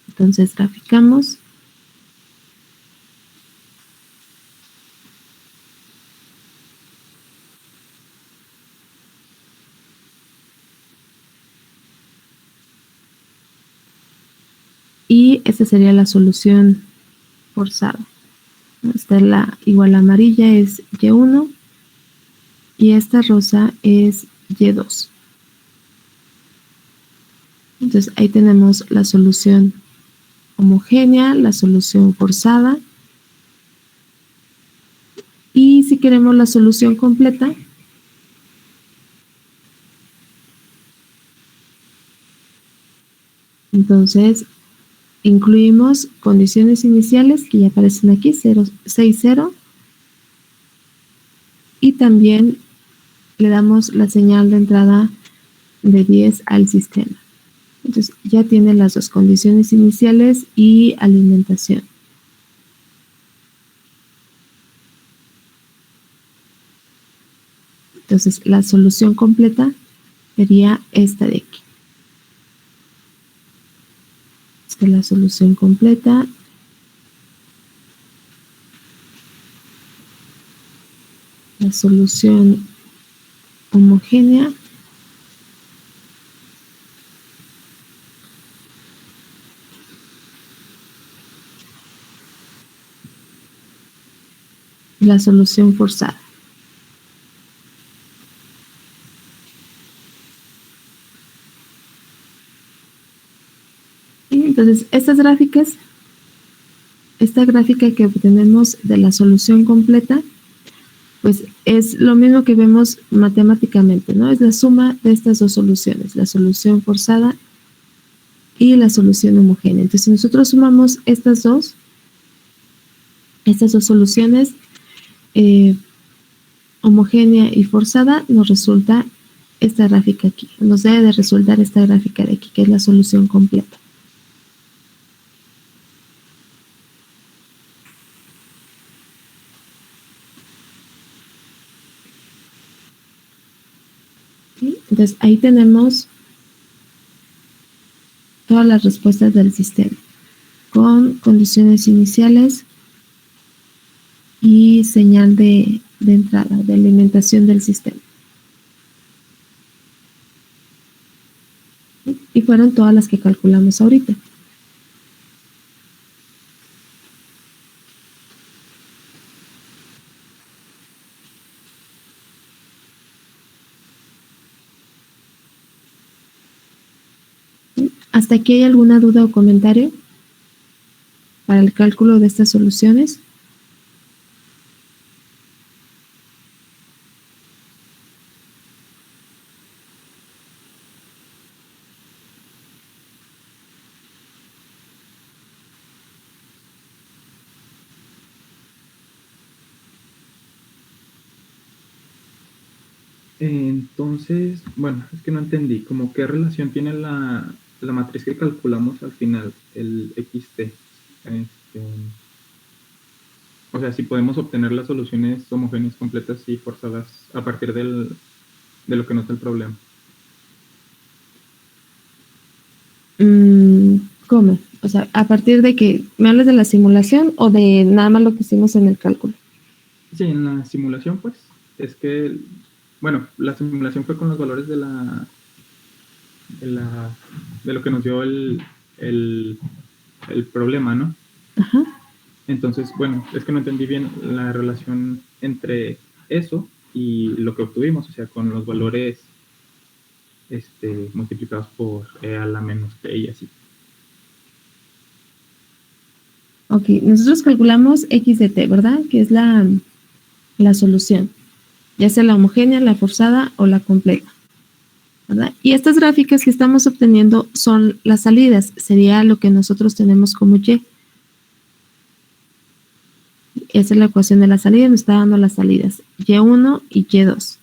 Entonces graficamos. Y esta sería la solución forzada. Esta es la igual amarilla, es Y1 y esta rosa es Y2. Entonces ahí tenemos la solución homogénea, la solución forzada. Y si queremos la solución completa, entonces incluimos condiciones iniciales que ya aparecen aquí, 0, 6, 0. Y también le damos la señal de entrada de 10 al sistema. Entonces ya tiene las dos condiciones iniciales y alimentación. Entonces la solución completa sería esta de aquí. Esta es la solución completa. La solución homogénea. La solución forzada. Entonces, esta gráfica que obtenemos de la solución completa, pues es lo mismo que vemos matemáticamente, ¿no? Es la suma de estas dos soluciones, la solución forzada y la solución homogénea. Entonces, si nosotros sumamos estas dos soluciones, homogénea y forzada, nos resulta esta gráfica aquí. Nos debe de resultar esta gráfica de aquí, que es la solución completa. ¿Sí? Entonces, ahí tenemos todas las respuestas del sistema, con condiciones iniciales y señal de entrada, de alimentación del sistema. Y fueron todas las que calculamos ahorita. ¿Hasta aquí hay alguna duda o comentario para el cálculo de estas soluciones? Entonces, bueno, es que no entendí, como qué relación tiene la matriz que calculamos al final, el XT. O sea, si podemos obtener las soluciones homogéneas completas y forzadas a partir de lo que nos da el problema. ¿Cómo? O sea, ¿a partir de que me hablas de la simulación o de nada más lo que hicimos en el cálculo? Sí, en la simulación, pues, es que, bueno, la simulación fue con los valores de lo que nos dio el problema, ¿no? Ajá. Entonces, bueno, es que no entendí bien la relación entre eso y lo que obtuvimos, o sea, con los valores multiplicados por e a la menos t y así. Ok, nosotros calculamos x de t, ¿verdad? Que es la solución, ya sea la homogénea, la forzada o la completa, ¿verdad? Y estas gráficas que estamos obteniendo son las salidas, sería lo que nosotros tenemos como y. Esa es la ecuación de la salida, nos está dando las salidas, y1 y y2.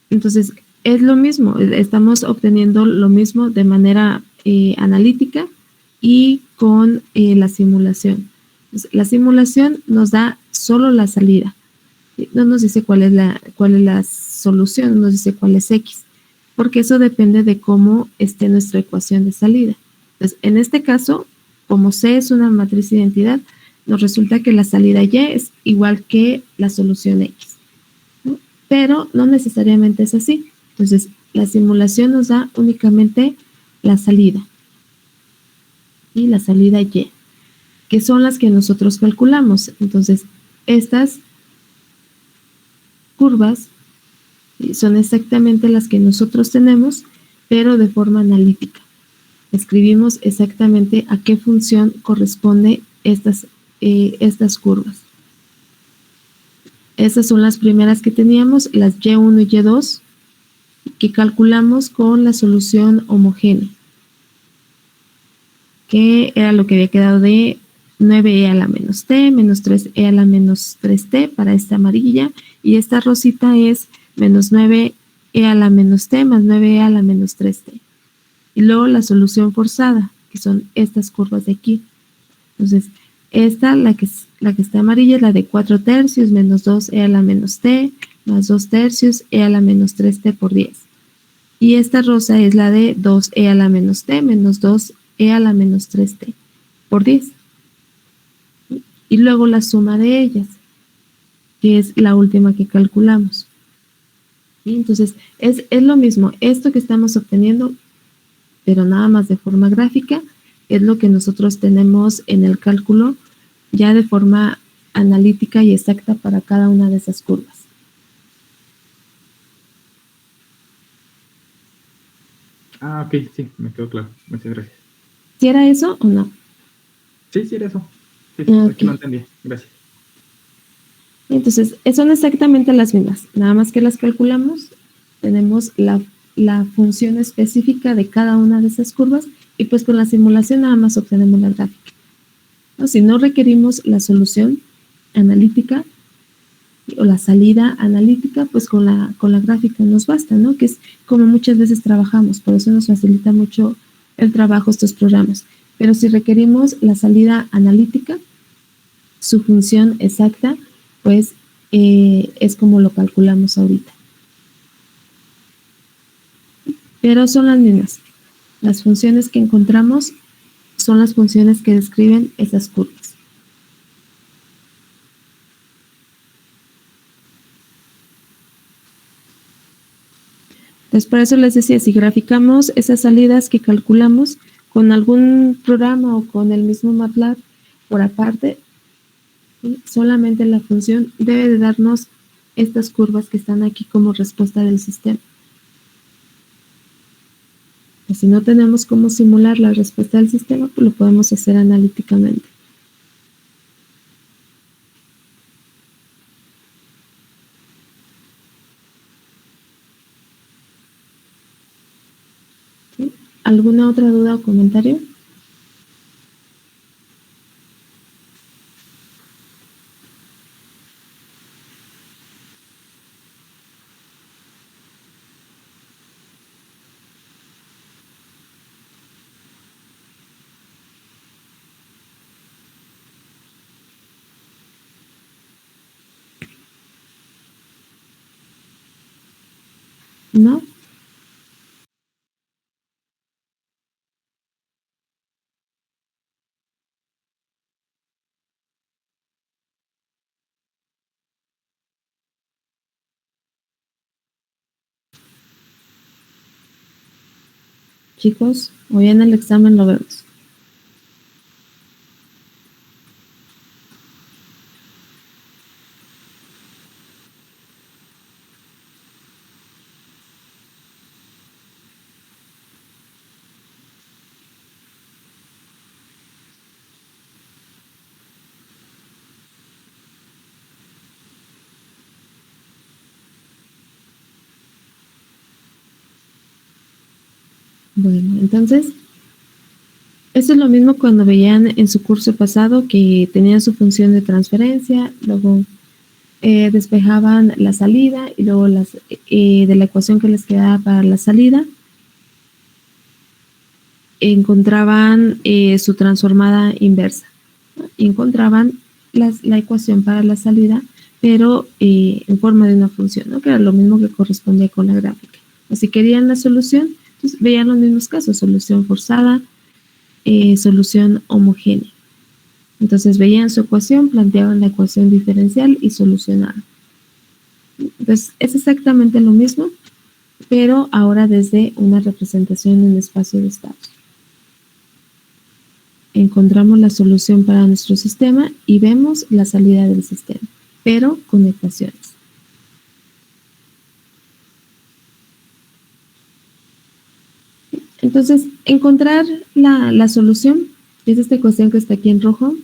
Entonces, es lo mismo, estamos obteniendo lo mismo de manera analítica y con la simulación. Entonces, la simulación nos da solo la salida, no nos dice cuál es la solución, no nos dice cuál es x, porque eso depende de cómo esté nuestra ecuación de salida. Entonces, en este caso, como C es una matriz de identidad, nos resulta que la salida Y es igual que la solución X, ¿no? Pero no necesariamente es así. Entonces, la simulación nos da únicamente la salida y la salida Y, que son las que nosotros calculamos. Entonces, estas curvas son exactamente las que nosotros tenemos, pero de forma analítica. Escribimos exactamente a qué función corresponde estas curvas. Esas son las primeras que teníamos, las Y1 y Y2, que calculamos con la solución homogénea, que era lo que había quedado de 9e a la menos t, menos 3e a la menos 3t para esta amarilla, y esta rosita es menos 9e a la menos t más 9e a la menos 3t. Y luego la solución forzada, que son estas curvas de aquí. Entonces, esta, la que está amarilla, es la de 4 tercios menos 2e a la menos t más 2 tercios e a la menos 3t por 10. Y esta rosa es la de 2e a la menos t menos 2e a la menos 3t por 10. Y luego la suma de ellas, que es la última que calculamos. ¿Sí? Entonces, es lo mismo. Esto que estamos obteniendo, pero nada más de forma gráfica, es lo que nosotros tenemos en el cálculo ya de forma analítica y exacta para cada una de esas curvas. Ah, ok, sí, me quedó claro. Muchas gracias. ¿Sí era eso o no? Sí, era eso. Sí, Okay. Aquí no entendí. Gracias. Entonces, son exactamente las mismas, nada más que las calculamos. Tenemos la función específica de cada una de esas curvas y pues con la simulación nada más obtenemos la gráfica, ¿no? Si no requerimos la solución analítica o la salida analítica, pues con la gráfica nos basta, ¿no? Que es como muchas veces trabajamos, por eso nos facilita mucho el trabajo estos programas. Pero si requerimos la salida analítica, su función exacta, pues es como lo calculamos ahorita. Pero son las mismas. Las funciones que encontramos son las funciones que describen esas curvas. Entonces, por eso les decía, si graficamos esas salidas que calculamos con algún programa o con el mismo MATLAB por aparte, ¿sí? Solamente la función debe de darnos estas curvas que están aquí como respuesta del sistema. Y si no tenemos cómo simular la respuesta del sistema, pues lo podemos hacer analíticamente. ¿Sí? ¿Alguna otra duda o comentario? ¿No? Chicos, hoy en el examen lo vemos. Bueno, entonces, eso es lo mismo cuando veían en su curso pasado que tenían su función de transferencia, luego despejaban la salida y luego de la ecuación que les quedaba para la salida, encontraban su transformada inversa, ¿no? Y encontraban la ecuación para la salida, pero en forma de una función, ¿no? Que era lo mismo que correspondía con la gráfica. O si querían la solución, entonces veían los mismos casos, solución forzada, solución homogénea. Entonces veían su ecuación, planteaban la ecuación diferencial y solucionaban. Entonces es exactamente lo mismo, pero ahora desde una representación en espacio de estados. Encontramos la solución para nuestro sistema y vemos la salida del sistema, pero con ecuaciones. Entonces, encontrar la solución, que es esta ecuación que está aquí en rojo,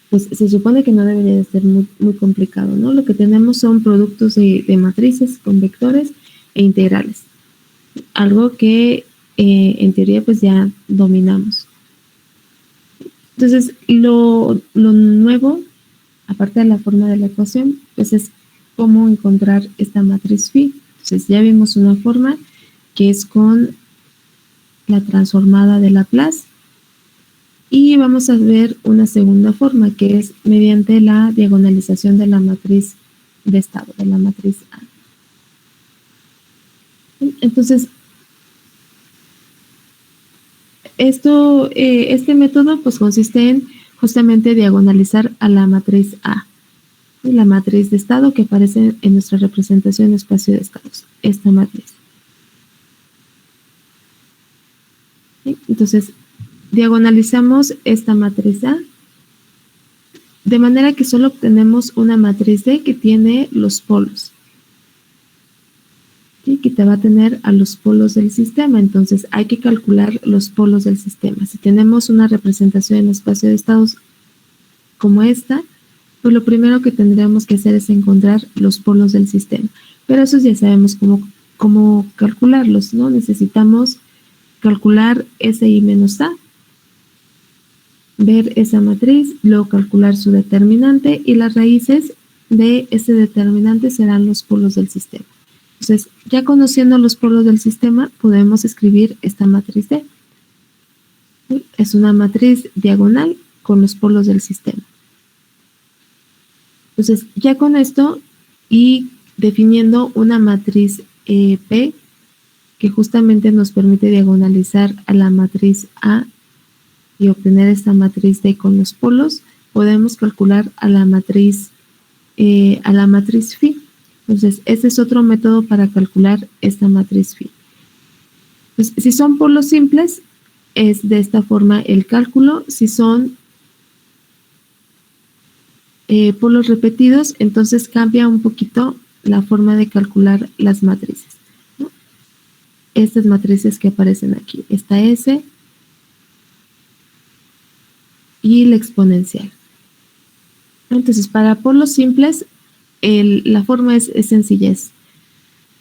pues se supone que no debería de ser muy, muy complicado, ¿no? Lo que tenemos son productos de matrices con vectores e integrales. Algo que en teoría pues ya dominamos. Entonces, lo nuevo, aparte de la forma de la ecuación, pues es cómo encontrar esta matriz phi. Entonces, ya vimos una forma que es con la transformada de Laplace. Y vamos a ver una segunda forma, que es mediante la diagonalización de la matriz de estado, de la matriz A. Entonces, este método pues consiste en justamente diagonalizar a la matriz A, la matriz de estado que aparece en nuestra representación espacio de estados, esta matriz. ¿Sí? Entonces, diagonalizamos esta matriz A de manera que solo obtenemos una matriz D que tiene los polos. ¿Sí? Que te va a tener a los polos del sistema. Entonces hay que calcular los polos del sistema. Si tenemos una representación en espacio de estados como esta, pues lo primero que tendríamos que hacer es encontrar los polos del sistema. Pero eso ya sabemos cómo calcularlos, ¿no? Necesitamos calcular SI menos A, ver esa matriz, luego calcular su determinante y las raíces de ese determinante serán los polos del sistema. Entonces, ya conociendo los polos del sistema, podemos escribir esta matriz D. Es una matriz diagonal con los polos del sistema. Entonces, ya con esto y definiendo una matriz P que justamente nos permite diagonalizar a la matriz A y obtener esta matriz D con los polos, podemos calcular a la matriz phi. Entonces, este es otro método para calcular esta matriz phi. Entonces, si son polos simples, es de esta forma el cálculo. Si son polos repetidos, entonces cambia un poquito la forma de calcular las matrices, ¿no? Estas matrices que aparecen aquí, esta S y la exponencial. Entonces, para polos simples, la forma es sencilla.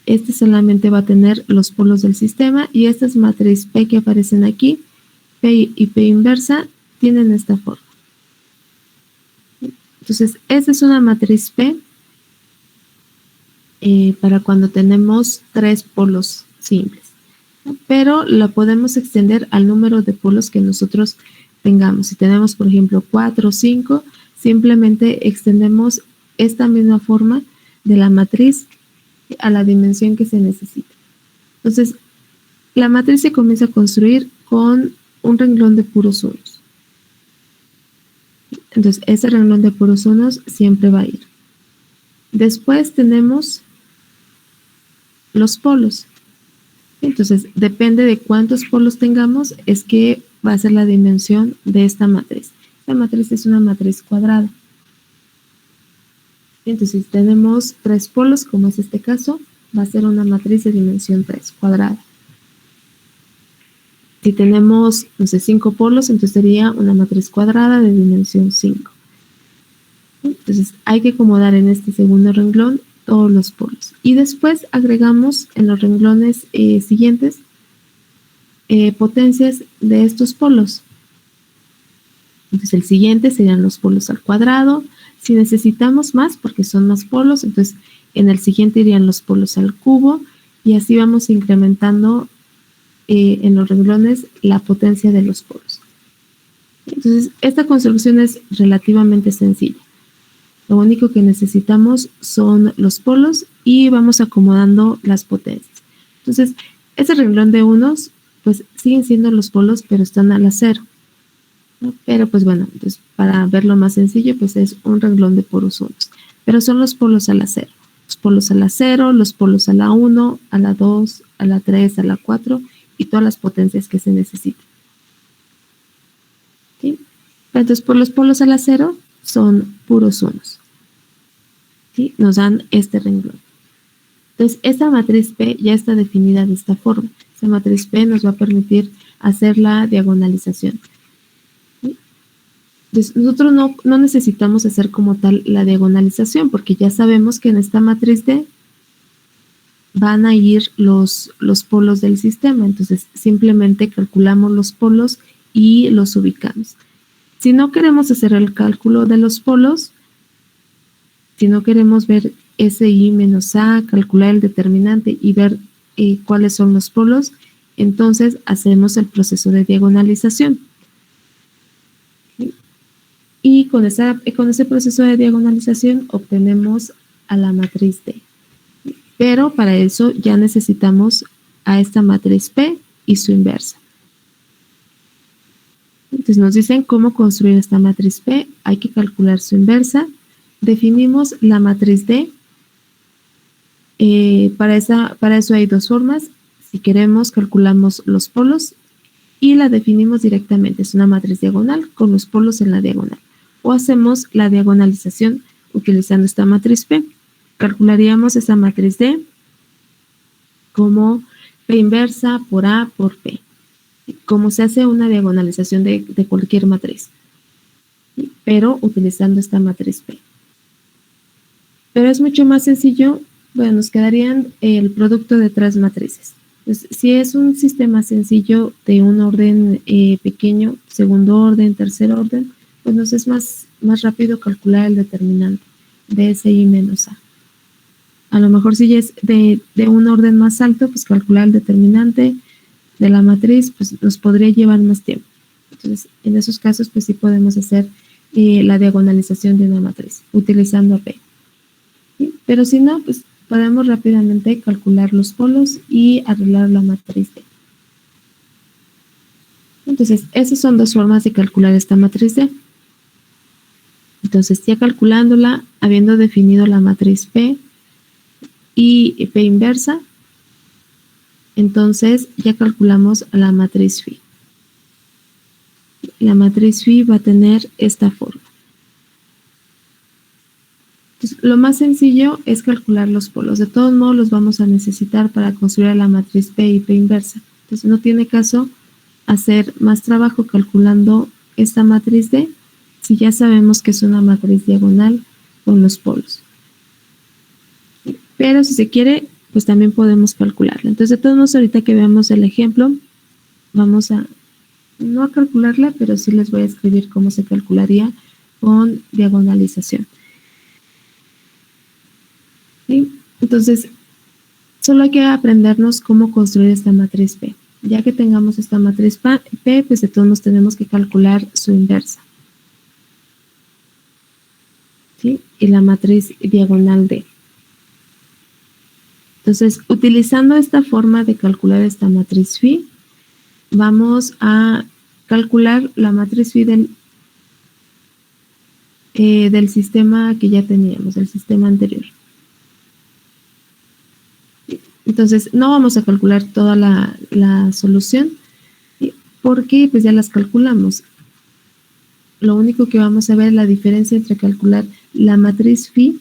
Este solamente va a tener los polos del sistema y estas matriz P que aparecen aquí, P y P inversa, tienen esta forma. Entonces, esta es una matriz P para cuando tenemos 3 polos simples, ¿no? Pero la podemos extender al número de polos que nosotros tengamos. Si tenemos, por ejemplo, 4 o 5, simplemente extendemos esta misma forma de la matriz a la dimensión que se necesita. Entonces, la matriz se comienza a construir con un renglón de puros unos. Entonces, ese renglón de puros unos siempre va a ir. Después tenemos los polos. Entonces, depende de cuántos polos tengamos, es que va a ser la dimensión de esta matriz. Esta matriz es una matriz cuadrada. Entonces, si tenemos 3 polos, como es este caso, va a ser una matriz de dimensión 3, cuadrada. Si tenemos, no sé, 5 polos, entonces sería una matriz cuadrada de dimensión 5. Entonces, hay que acomodar en este segundo renglón todos los polos. Y después agregamos en los renglones siguientes potencias de estos polos. Entonces, el siguiente serían los polos al cuadrado. Si necesitamos más, porque son más polos, entonces en el siguiente irían los polos al cubo y así vamos incrementando en los renglones la potencia de los polos. Entonces, esta construcción es relativamente sencilla. Lo único que necesitamos son los polos y vamos acomodando las potencias. Entonces, ese renglón de unos, pues siguen siendo los polos, pero están a la 0. ¿No? Pero pues bueno, entonces para verlo más sencillo, pues es un renglón de puros unos. Pero son los polos a la 0. Los polos a la 0, los polos a la 1, a la 2, a la 3, a la 4 y todas las potencias que se necesitan. ¿Sí? Entonces, por los polos a la 0 son puros unos. ¿Sí? Nos dan este renglón. Entonces, esta matriz P ya está definida de esta forma. Esta matriz P nos va a permitir hacer la diagonalización. Entonces, nosotros no necesitamos hacer como tal la diagonalización porque ya sabemos que en esta matriz D van a ir los polos del sistema. Entonces, simplemente calculamos los polos y los ubicamos. Si no queremos hacer el cálculo de los polos, si no queremos ver SI menos A, calcular el determinante y ver cuáles son los polos, entonces hacemos el proceso de diagonalización. Y con ese proceso de diagonalización obtenemos a la matriz D. Pero para eso ya necesitamos a esta matriz P y su inversa. Entonces nos dicen cómo construir esta matriz P. Hay que calcular su inversa. Definimos la matriz D. Para eso hay dos formas. Si queremos, calculamos los polos y la definimos directamente. Es una matriz diagonal con los polos en la diagonal. O hacemos la diagonalización utilizando esta matriz P. Calcularíamos esa matriz D como P inversa por A por P. Como se hace una diagonalización de cualquier matriz, pero utilizando esta matriz P. Pero es mucho más sencillo. Bueno, nos quedarían el producto de 3 matrices. Entonces, si es un sistema sencillo de un orden pequeño, segundo orden, tercer orden, pues nos es más rápido calcular el determinante de SI menos A. A lo mejor si ya es de un orden más alto, pues calcular el determinante de la matriz pues nos podría llevar más tiempo. Entonces, en esos casos, pues sí podemos hacer la diagonalización de una matriz utilizando a P. ¿Sí? Pero si no, pues podemos rápidamente calcular los polos y arreglar la matriz D. Entonces, esas son dos formas de calcular esta matriz D. Entonces, ya calculándola, habiendo definido la matriz P y P inversa, entonces ya calculamos la matriz phi. La matriz phi va a tener esta forma. Entonces, lo más sencillo es calcular los polos. De todos modos, los vamos a necesitar para construir la matriz P y P inversa. Entonces, no tiene caso hacer más trabajo calculando esta matriz D si ya sabemos que es una matriz diagonal con los polos. Pero si se quiere, pues también podemos calcularla. Entonces, de todos modos, ahorita que veamos el ejemplo, vamos a, no a calcularla, pero sí les voy a escribir cómo se calcularía con diagonalización. ¿Sí? Entonces, solo hay que aprendernos cómo construir esta matriz P. Ya que tengamos esta matriz P, pues de todos modos tenemos que calcular su inversa. ¿Sí? Y la matriz diagonal D. Entonces, utilizando esta forma de calcular esta matriz phi, vamos a calcular la matriz phi del sistema que ya teníamos, del sistema anterior. Entonces, no vamos a calcular toda la solución, porque pues ya las calculamos. Lo único que vamos a ver es la diferencia entre calcular la matriz phi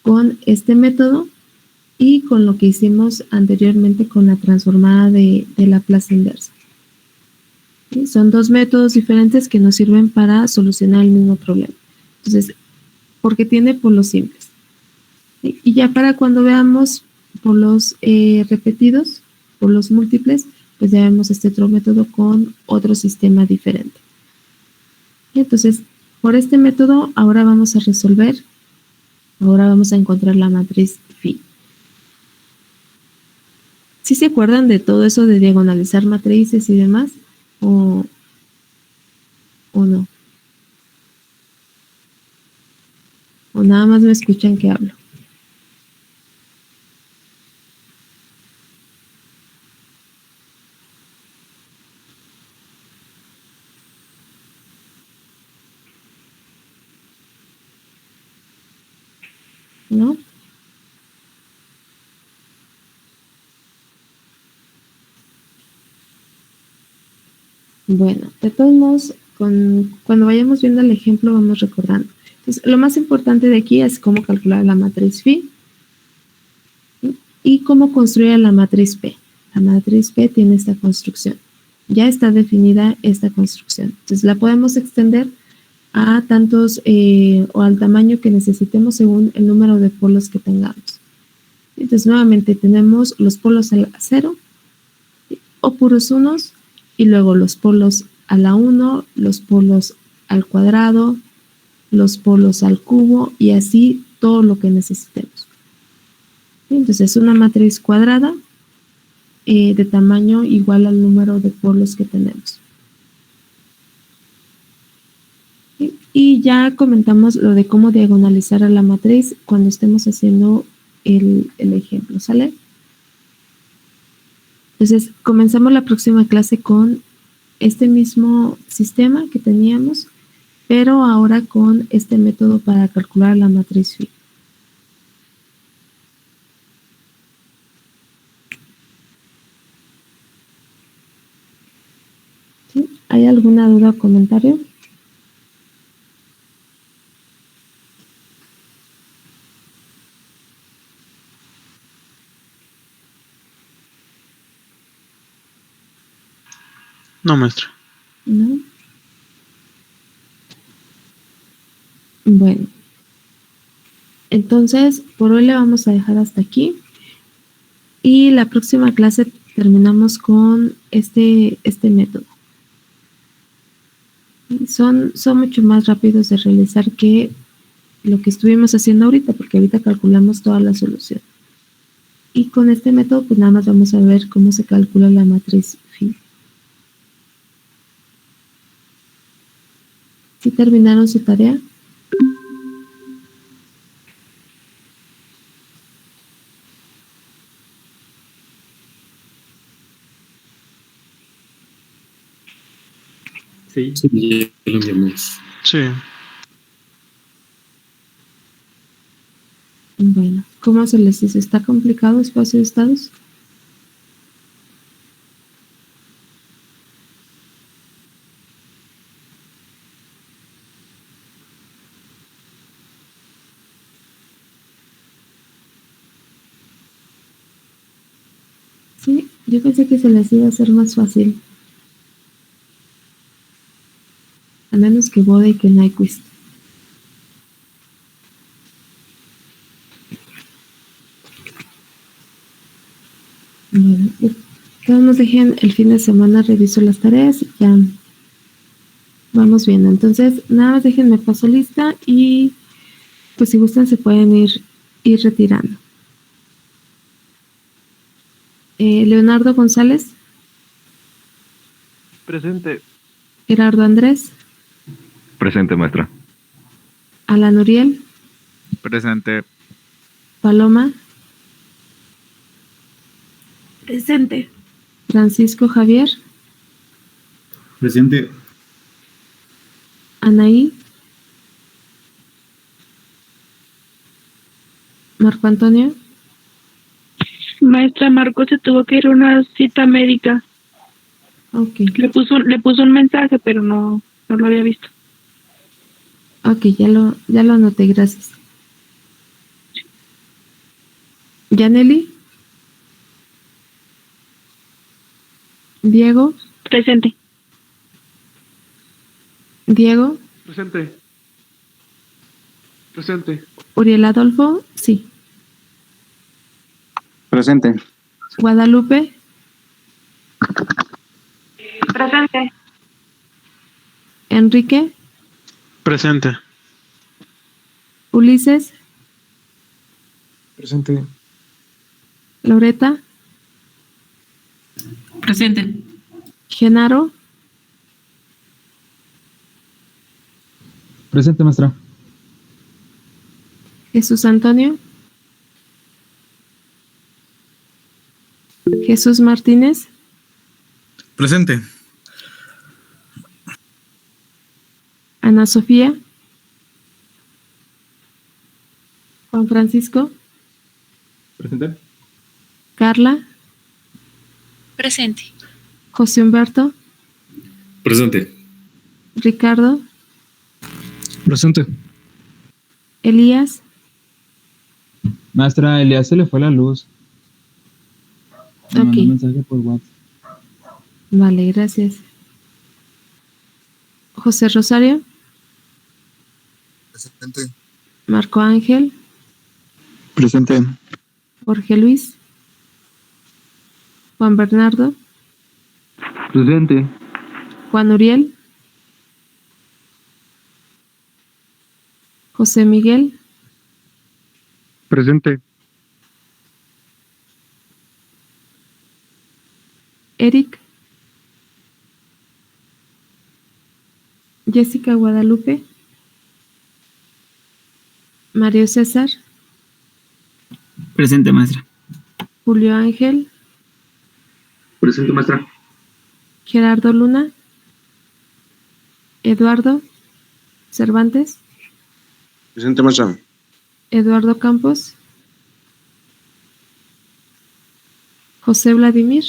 con este método y con lo que hicimos anteriormente con la transformada de Laplace inversa. ¿Sí? Son dos métodos diferentes que nos sirven para solucionar el mismo problema. Entonces, porque tiene polos simples. ¿Sí? Y ya para cuando veamos polos repetidos, polos múltiples, pues ya vemos este otro método con otro sistema diferente. Y entonces, por este método, ahora vamos a resolver, ahora vamos a encontrar la matriz phi. ¿Sí se acuerdan de todo eso de diagonalizar matrices y demás? ¿O no? ¿O nada más me escuchan que hablo? ¿No? Bueno, de todos modos, cuando vayamos viendo el ejemplo vamos recordando. Entonces, lo más importante de aquí es cómo calcular la matriz phi, ¿sí? Y cómo construir la matriz P. La matriz P tiene esta construcción. Ya está definida esta construcción. Entonces, la podemos extender a tantos o al tamaño que necesitemos según el número de polos que tengamos. Entonces, nuevamente tenemos los polos a la 0 o puros unos, y luego los polos a la 1, los polos al cuadrado, los polos al cubo y así todo lo que necesitemos. Entonces, una matriz cuadrada de tamaño igual al número de polos que tenemos. Y ya comentamos lo de cómo diagonalizar a la matriz cuando estemos haciendo el ejemplo, ¿sale? Entonces, comenzamos la próxima clase con este mismo sistema que teníamos, pero ahora con este método para calcular la matriz phi. ¿Sí? ¿Hay alguna duda o comentario? No, maestra. ¿No? Bueno, entonces por hoy le vamos a dejar hasta aquí y la próxima clase terminamos con este método. Son mucho más rápidos de realizar que lo que estuvimos haciendo ahorita, porque ahorita calculamos toda la solución. Y con este método, pues nada más vamos a ver cómo se calcula la matriz phi. ¿Sí terminaron su tarea? Sí. Sí, ya lo enviamos. Sí. Bueno, ¿cómo se les dice? ¿Está complicado espacio de estados? Sí, yo pensé que se les iba a hacer más fácil. A menos que Bode y que Nyquist. Bueno, que nos dejen el fin de semana, reviso las tareas y ya vamos viendo. Entonces, nada más déjenme paso lista y pues si gustan se pueden ir retirando. Leonardo González, Presente. Gerardo Andrés, Presente, maestra. Alan Uriel, Presente. Paloma, Presente. Francisco Javier, Presente. Anaí, Marco Antonio, Maestra Marco se tuvo que ir a una cita médica. ok, Le puso un mensaje, pero no lo había visto. ok, ya lo anoté, gracias. Yaneli, Diego, Presente. Diego, Presente. Presente. Uriel Adolfo, sí. Presente. Guadalupe, Presente. Enrique, Presente. Ulises, Presente. Loreta, Presente. Genaro, Presente, maestra. Jesús Antonio, Jesús Martínez, Presente. Ana Sofía, Juan Francisco, Presente. Carla, Presente. José Humberto, Presente. Ricardo, Presente. Elías, Maestra, Elías se le fue la luz. Me mandó ok, un mensaje por WhatsApp. vale, gracias. José Rosario, Presente. Marco Ángel, Presente. Jorge Luis, Juan Bernardo, Presente. Juan Uriel, José Miguel, Presente. Eric, Jessica Guadalupe, Mario César, Presente, maestra. Julio Ángel, Presente, maestra. Gerardo Luna, Eduardo Cervantes, Presente, maestra. Eduardo Campos, José Vladimir,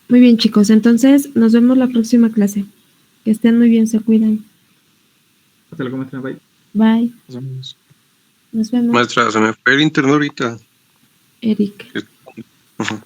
muy bien, chicos, entonces nos vemos la próxima clase. Que estén muy bien, se cuidan. Hasta luego, maestra. Bye. Bye. Nos vemos. Nos vemos. Maestra, se me fue el internet ahorita. Eric. Ajá.